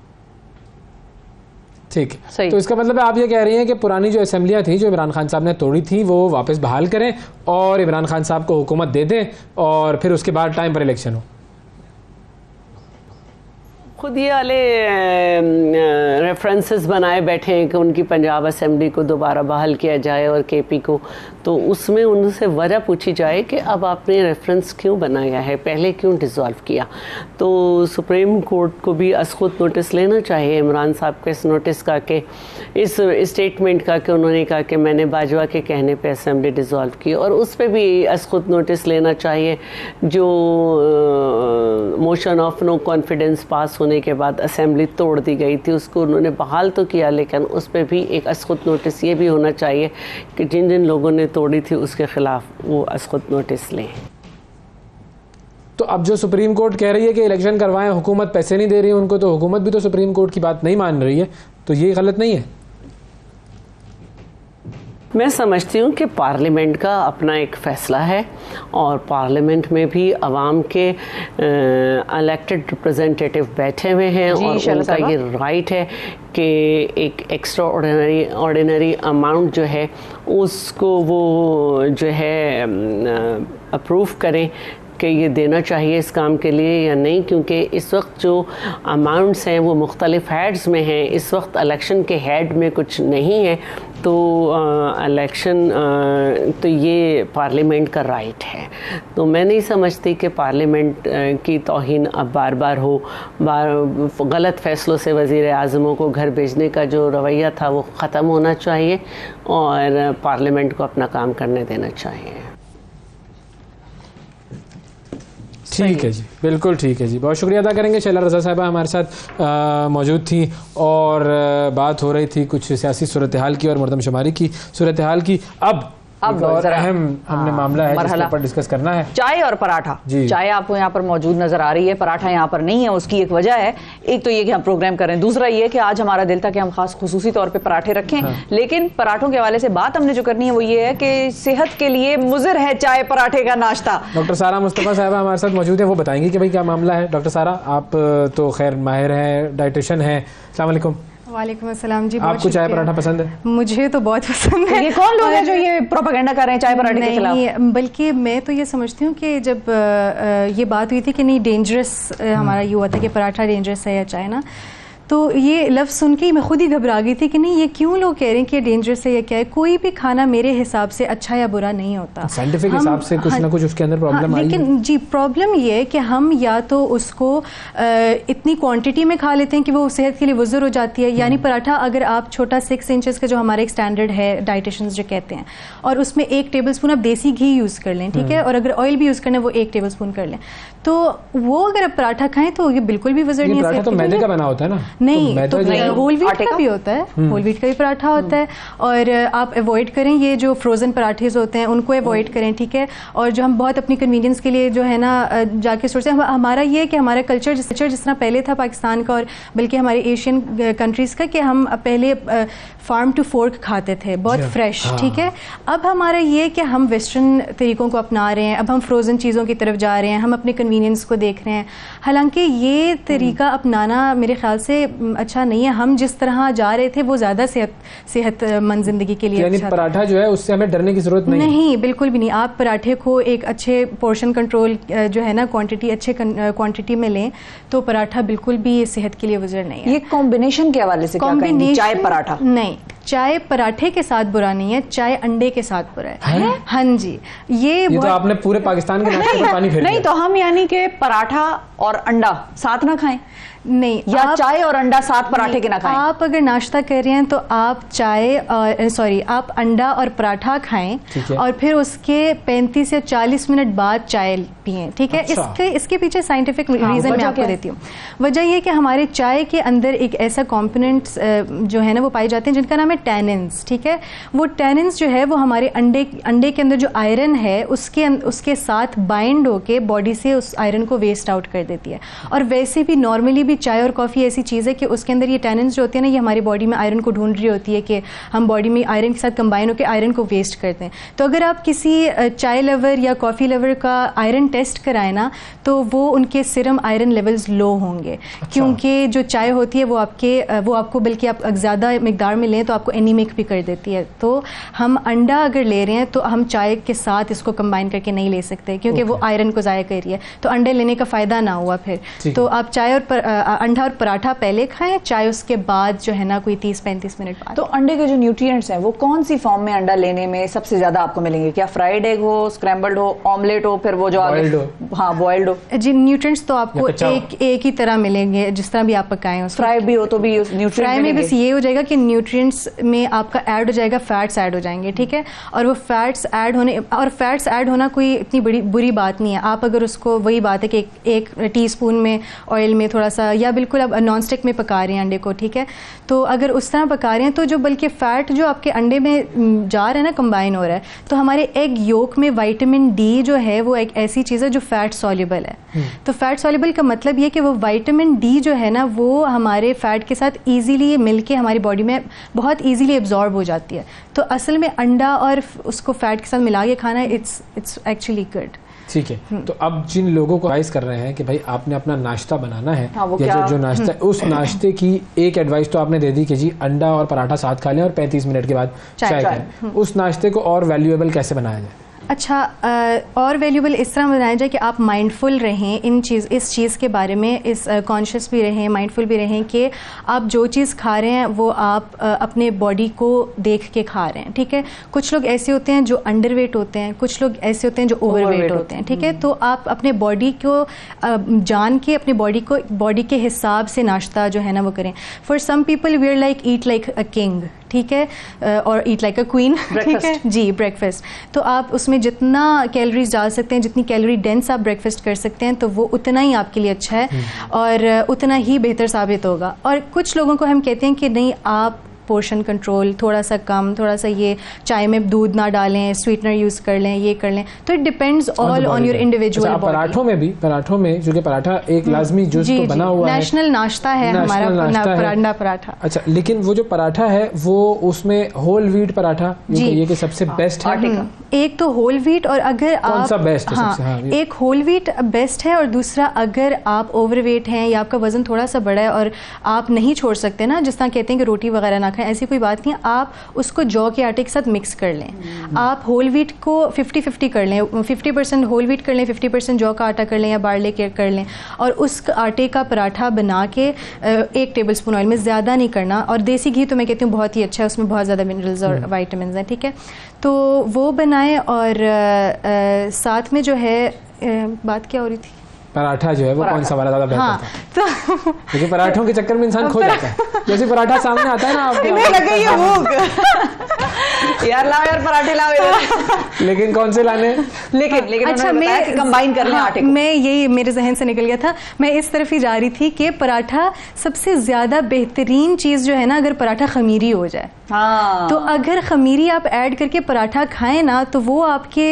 ठीक है, तो इसका मतलब है आप ये कह रही हैं कि पुरानी जो असेंबलियाँ थी जो इमरान खान साहब ने तोड़ी थी वो वापस बहाल करें और इमरान खान साहब को हुकूमत दे दें और फिर उसके बाद टाइम पर इलेक्शन हो। खुद ये वाले रेफरेंसेस बनाए बैठे हैं कि उनकी पंजाब असेंबली को दोबारा बहाल किया जाए और KP को, तो उसमें उनसे वजह पूछी जाए कि अब आपने रेफरेंस क्यों बनाया है, पहले क्यों डिज़ोल्व किया। तो सुप्रीम कोर्ट को भी खुद नोटिस लेना चाहिए इमरान साहब के इस नोटिस का, कि इस स्टेटमेंट का कि उन्होंने कहा कि मैंने बाजवा के कहने पे असेंबली डिज़ोल्व की, और उस पर भी खुद नोटिस लेना चाहिए। जो मोशन ऑफ नो कॉन्फिडेंस पास होने के बाद असेंबली तोड़ दी गई थी उसको उन्होंने बहाल तो किया, लेकिन उस पर भी एक खुद नोटिस ये भी होना चाहिए कि जिन जिन लोगों ने तोड़ी थी उसके खिलाफ वो खुद नोटिस लें। तो अब जो सुप्रीम कोर्ट कह रही है कि इलेक्शन करवाएं, हुकूमत पैसे नहीं दे रही है उनको, तो हुकूमत भी तो सुप्रीम कोर्ट की बात नहीं मान रही है, तो ये गलत नहीं है? मैं समझती हूँ कि पार्लियामेंट का अपना एक फ़ैसला है और पार्लियामेंट में भी आवाम के इलेक्टेड रिप्रेजेंटेटिव बैठे हुए हैं और उनका ये राइट है कि एक एक्स्ट्रा ऑर्डिनरी अमाउंट जो है उसको वो जो है अप्रूव करें कि ये देना चाहिए इस काम के लिए या नहीं, क्योंकि इस वक्त जो अमाउंट्स हैं वो मुख्तलिफ हेड्स में हैं। इस वक्त इलेक्शन के हेड में कुछ नहीं है, तो इलेक्शन तो ये पार्लियामेंट का राइट है। तो मैं नहीं समझती कि पार्लियामेंट की तौहीन अब बार बार हो। गलत फ़ैसलों से वज़ीर आज़मों को घर भेजने का जो रवैया था वो ख़त्म होना चाहिए और पार्लियामेंट को अपना काम करने देना चाहिए। ठीक है जी, बिल्कुल ठीक है जी, बहुत शुक्रिया अदा करेंगे। शैला रज़ा साहिबा हमारे साथ मौजूद थी और बात हो रही थी कुछ सियासी सूरत हाल की और मरदमशुमारी की सूरत हाल की। अब और अहम हमने मामला है जिसके ऊपर डिस्कस करना है, चाय और पराठा। चाय आपको यहाँ पर मौजूद नजर आ रही है, पराठा यहाँ पर नहीं है, उसकी एक वजह है। एक तो ये कि हम प्रोग्राम कर रहे हैं, दूसरा ये कि आज हमारा दिल था कि हम खास खुसूसी तौर पे पराठे रखें, लेकिन पराठों के हवाले से बात हमने जो करनी है वो ये है कि सेहत के लिए मुज़िर है चाय पराठे का नाश्ता। डॉक्टर सारा मुस्तफ़ा साहबा हमारे साथ मौजूद है, वो बताएंगी कि भाई क्या मामला है। डॉक्टर सारा, आप तो खैर माहिर हैं, डाइटिशियन हैं। अस्सलाम वालेकुम। वालेकुम अस्सलाम जी। आपको चाय पराठा पसंद है? मुझे तो बहुत पसंद है। ये कौन लोग हैं जो ये प्रोपेगेंडा कर रहे हैं चाय पराठे के खिलाफ? बल्कि मैं तो ये समझती हूँ कि जब ये बात हुई थी कि नहीं डेंजरस, हमारा ये हुआ था कि पराठा डेंजरस है या चाय ना, तो ये लफ्ज़ सुन के ही मैं खुद ही घबरा गई थी कि नहीं ये क्यों लोग कह रहे हैं कि डेंजरस है या क्या है। कोई भी खाना मेरे हिसाब से अच्छा या बुरा नहीं होता, साइंटिफिक हिसाब से कुछ ना कुछ उसके अंदर प्रॉब्लम आई है। लेकिन जी प्रॉब्लम ये है कि हम या तो उसको इतनी क्वांटिटी में खा लेते हैं कि वो सेहत के लिए वज़र हो जाती है। यानी पराठा अगर आप छोटा 6 इंचेस का जो हमारा एक स्टैंडर्ड है डाइटिशियंस जो कहते हैं, और उसमें 1 टेबलस्पून आप देसी घी यूज़ कर लें, ठीक है, और अगर ऑयल भी यूज़ करना है वो 1 टेबलस्पून कर लें, तो वो अगर आप पराठा खाएं तो ये बिल्कुल भी वज़र नहीं है। पराठा तो मैदे का बना होता है ना? नहीं, तो होल व्हीट का भी होता है, होल व्हीट का भी पराठा होता है। और आप अवॉइड करें ये जो फ्रोज़न पराठेज होते हैं उनको अवॉइड करें, ठीक है। और जो हम बहुत अपनी कन्वीनियंस के लिए जो है ना जाके सोचते हैं, हमारा ये है कि हमारा कल्चर जिस तरह पहले था पाकिस्तान का और बल्कि हमारे एशियन कंट्रीज़ का, कि हम पहले फार्म टू फोर्क खाते थे, बहुत फ्रेश, ठीक है। अब हमारा ये कि हम वेस्टर्न तरीक़ों को अपना रहे हैं, अब हम फ्रोज़न चीज़ों की तरफ जा रहे हैं, हम अपने कन्वीनियंस को देख रहे हैं। हालांकि ये तरीका अपनाना मेरे ख्याल से अच्छा नहीं है। हम जिस तरह जा रहे थे वो ज़्यादा सेहतमंद ज़िंदगी के लिए यानी अच्छा पराठा जो है उससे हमें डरने की ज़रूरत नहीं, बिल्कुल भी नहीं। आप पराठे को एक अच्छे पोर्शन कंट्रोल जो है ना क्वांटिटी, अच्छे क्वांटिटी में लें तो पराठा बिल्कुल भी सेहत के लिए वजह नहीं है। ये कॉम्बिनेशन के हवाले से क्या कहेंगी? चाय पराठा नहीं, चाय पराठे के साथ बुरा नहीं है, चाय अंडे के साथ बुरा है? हाँ जी, ये तो आपने पूरे पाकिस्तान के नाश्ते पर पानी फेर दिया। नहीं, तो हम यानी कि पराठा और अंडा साथ ना खाएं? नहीं, या चाय और अंडा साथ पराठे के ना खाएं? आप अगर नाश्ता कर रहे हैं तो आप आप अंडा और पराठा खाएं और फिर उसके 35 या 40 मिनट बाद चाय पिएं, ठीक है। अच्छा। इसके पीछे साइंटिफिक रीजन मैं आपको देती हूँ। वजह यह कि हमारे चाय के अंदर एक ऐसा कॉम्पोनेंट्स जो है ना वो पाए जाते हैं जिनका नाम है टैनिन्स, ठीक है। वो टैनिन्स जो है वो हमारे अंडे के अंदर जो आयरन है उसके साथ बाइंड होके बॉडी से उस आयरन को वेस्ट आउट कर देती है। और वैसे भी नॉर्मली चाय और कॉफ़ी ऐसी चीज़ है कि उसके अंदर ये टैनिन्स जो होते हैं ना, ये हमारी बॉडी में आयरन को ढूंढ रही होती है कि हम बॉडी में आयरन के साथ कंबाइन होकर आयरन को वेस्ट करते हैं। तो अगर आप किसी चाय लवर या कॉफ़ी लवर का आयरन टेस्ट कराएं ना, तो वो उनके सीरम आयरन लेवल्स लो होंगे। अच्छा। क्योंकि जो चाय होती है वो आपको बल्कि आप ज़्यादा मिकदार में लें तो आपको एनीमिक भी कर देती है। तो हम अंडा अगर ले रहे हैं तो हम चाय के साथ इसको कंबाइन करके नहीं ले सकते, क्योंकि वो आयरन को ज़ाया कर रही है। तो अंडे लेने का फ़ायदा ना हुआ फिर। तो आप चाय और अंडा और पराठा पहले खाएं, चाय उसके बाद जो है ना कोई 30-35 मिनट बाद। तो अंडे के जो न्यूट्रिएंट्स हैं वो कौन सी फॉर्म में अंडा लेने में सबसे ज्यादा आपको मिलेंगे? क्या फ्राइड एग हो, स्क्रैम्बल्ड हो, ऑमलेट हो, फिर वो जो बॉइल्ड हो? जी, न्यूट्रिएंट्स तो आपको एक ही तरह मिलेंगे जिस तरह भी आप पकाएं। फ्राई भी हो तो भी न्यूट्रिएंट्स फ्राई में बस ये हो जाएगा कि न्यूट्रिएंट्स में आपका ऐड हो जाएगा, फैट्स ऐड हो जाएंगे, ठीक है। और वो फैट्स ऐड होना कोई इतनी बुरी बात नहीं है। आप अगर उसको, वही बात है कि एक टीस्पून में ऑयल में थोड़ा सा, या बिल्कुल अब नॉन स्टिक में पका रहे हैं अंडे को, ठीक है। तो अगर उस तरह पका रहे हैं तो जो बल्कि फैट जो आपके अंडे में जा रहा है ना, कंबाइन हो रहा है, तो हमारे एग योक में विटामिन डी जो है वो एक ऐसी चीज़ है जो फैट सॉल्युबल है। तो फैट सॉल्युबल का मतलब ये कि वो विटामिन डी जो है ना वो हमारे फैट के साथ ईजीली मिलके हमारी बॉडी में बहुत ईजीली एब्जॉर्ब हो जाती है। तो असल में अंडा और उसको फैट के साथ मिला के खाना इट्स एक्चुअली गुड। ठीक है। तो अब जिन लोगों को एडवाइस कर रहे हैं कि भाई आपने अपना नाश्ता बनाना है, या जो नाश्ता है उस नाश्ते की एक एडवाइस तो आपने दे दी कि जी अंडा और पराठा साथ खा लें और 35 मिनट के बाद चाय खाएं। उस नाश्ते को और वैल्यूएबल कैसे बनाया जाए? अच्छा, और वैल्यूबल इस तरह बनाया जाए कि आप माइंडफुल रहें इस चीज़ के बारे में, इस कॉन्शियस भी रहें, माइंडफुल भी रहें कि आप जो चीज़ खा रहे हैं वो आप अपने बॉडी को देख के खा रहे हैं, ठीक है। कुछ लोग ऐसे होते हैं जो अंडरवेट होते हैं, कुछ लोग ऐसे होते हैं जो ओवरवेट होते हैं, ठीक है। तो आप अपने बॉडी को जान के अपने बॉडी के हिसाब से नाश्ता जो है ना वो करें। For some people we are like eat like a king, ठीक है, और ईट लाइक अ क्वीन, ठीक है जी, ब्रेकफास्ट। तो आप उसमें जितना कैलोरीज डाल सकते हैं, जितनी कैलोरी डेंस आप ब्रेकफास्ट कर सकते हैं, तो वो उतना ही आपके लिए अच्छा है और उतना ही बेहतर साबित होगा। और कुछ लोगों को हम कहते हैं कि नहीं, आप पोर्शन कंट्रोल थोड़ा सा कम, थोड़ा सा ये चाय में दूध ना डालें, स्वीटनर यूज़ कर लें, ये कर लें। तो it depends all on your individual body. पराठों में जो कि पराठा एक लाजमी जुज़ तो बना हुआ है, नेशनल नाश्ता है हमारा पराठा। अच्छा, लेकिन वो जो पराठा है वो उसमें होल व्हीट पराठा ये कि सबसे बेस्ट है। एक तो होल व्हीट, और अगर आप सा बेस्ट है सबसे? हाँ, एक होल व्हीट बेस्ट है, और दूसरा अगर आप ओवरवेट हैं या आपका वजन थोड़ा सा बड़ा है और आप नहीं छोड़ सकते ना, जिस तरह कहते हैं कि रोटी वगैरह ना खाएं, ऐसी कोई बात नहीं। आप उसको जौ के आटे के साथ मिक्स कर लें। आप होल व्हीट को 50-50 कर लें, 50% होल व्हीट कर लें, 50% जौ का आटा कर लें या बार्ले के कर लें, और उस आटे का पराठा बना के 1 टेबलस्पून ऑयल में, ज़्यादा नहीं करना। और देसी घी तो मैं कहती हूँ बहुत ही अच्छा है, उसमें बहुत ज़्यादा मिनरल्स और वाइटामिन हैं, ठीक है। तो वो बनाएं, और साथ में जो है बात क्या हो रही थी? पराठा जो है वो कौन सा वाला ज़्यादा बेहतर था? क्योंकि पराठों के चक्कर में इंसान खो जाता है। जैसे पराठा सामने आता है ना, आपको लगे ये भूख यार लाओ यार पराठे लाओ इधर। लेकिन कौन से लाने? लेकिन अच्छा, मैं कंबाइन कर लें आटे को। मैं यही मेरे जहन से निकल गया था, मैं इस तरफ ही जा रही थी कि पराठा सबसे ज्यादा बेहतरीन चीज जो है ना, अगर पराठा खमीरी हो जाए, हाँ, तो अगर खमीरी आप ऐड करके पराठा खाएं ना, तो वो आपके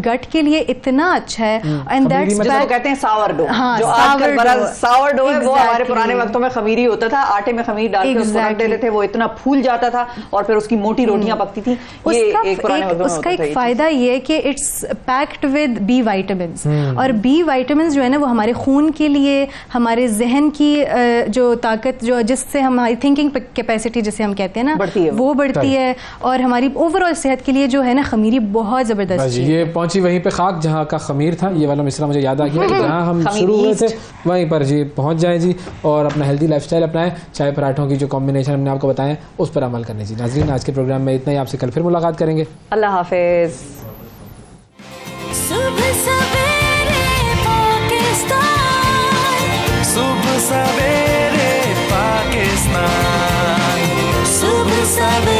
गट के लिए इतना अच्छा है। एंड दैट्स कहते हैं सावर डो, हाँ, जो आजकल बड़ा सावर डो है, वो हमारे पुराने वक्तों में खमीरी होता था, आटे में खमीर डाल के उसको रख देते थे, वो इतना फूल जाता था और फिर उसकी मोटी रोटियां पकती थी। उसका एक फायदा ये है कि it's packed with B vitamins, और बी विटामिन्स जो है ना, वो हमारे खून के लिए, हमारे जहन की जो ताकत, जो जिससे हमारी थिंकिंग कैपेसिटी जिसे हम कहते हैं ना, वो बढ़ती है, और हमारी ओवरऑल सेहत के लिए जो है ना, खमीरी बहुत जबरदस्त चीज है। ये पहुंची वहीं पे खाक जहाँ का खमीर था, ये वाला मिसरा मुझे याद आ गया, जहाँ हम शुरू हुए थे वहीं पर जी पहुंच जाए जी, और अपना हेल्दी लाइफस्टाइल अपनाएं, चाय पराठों की जो कॉम्बिनेशन हमने आपको बताएं उस पर अमल करने जी। नाज़रीन, आज के प्रोग्राम में इतना ही, आपसे कल फिर मुलाकात करेंगे। अल्लाह हाफिज। सुबह सवेरे पाकिस्तान, सुबह सवेरे पाकिस्तान, सुबह सवेरे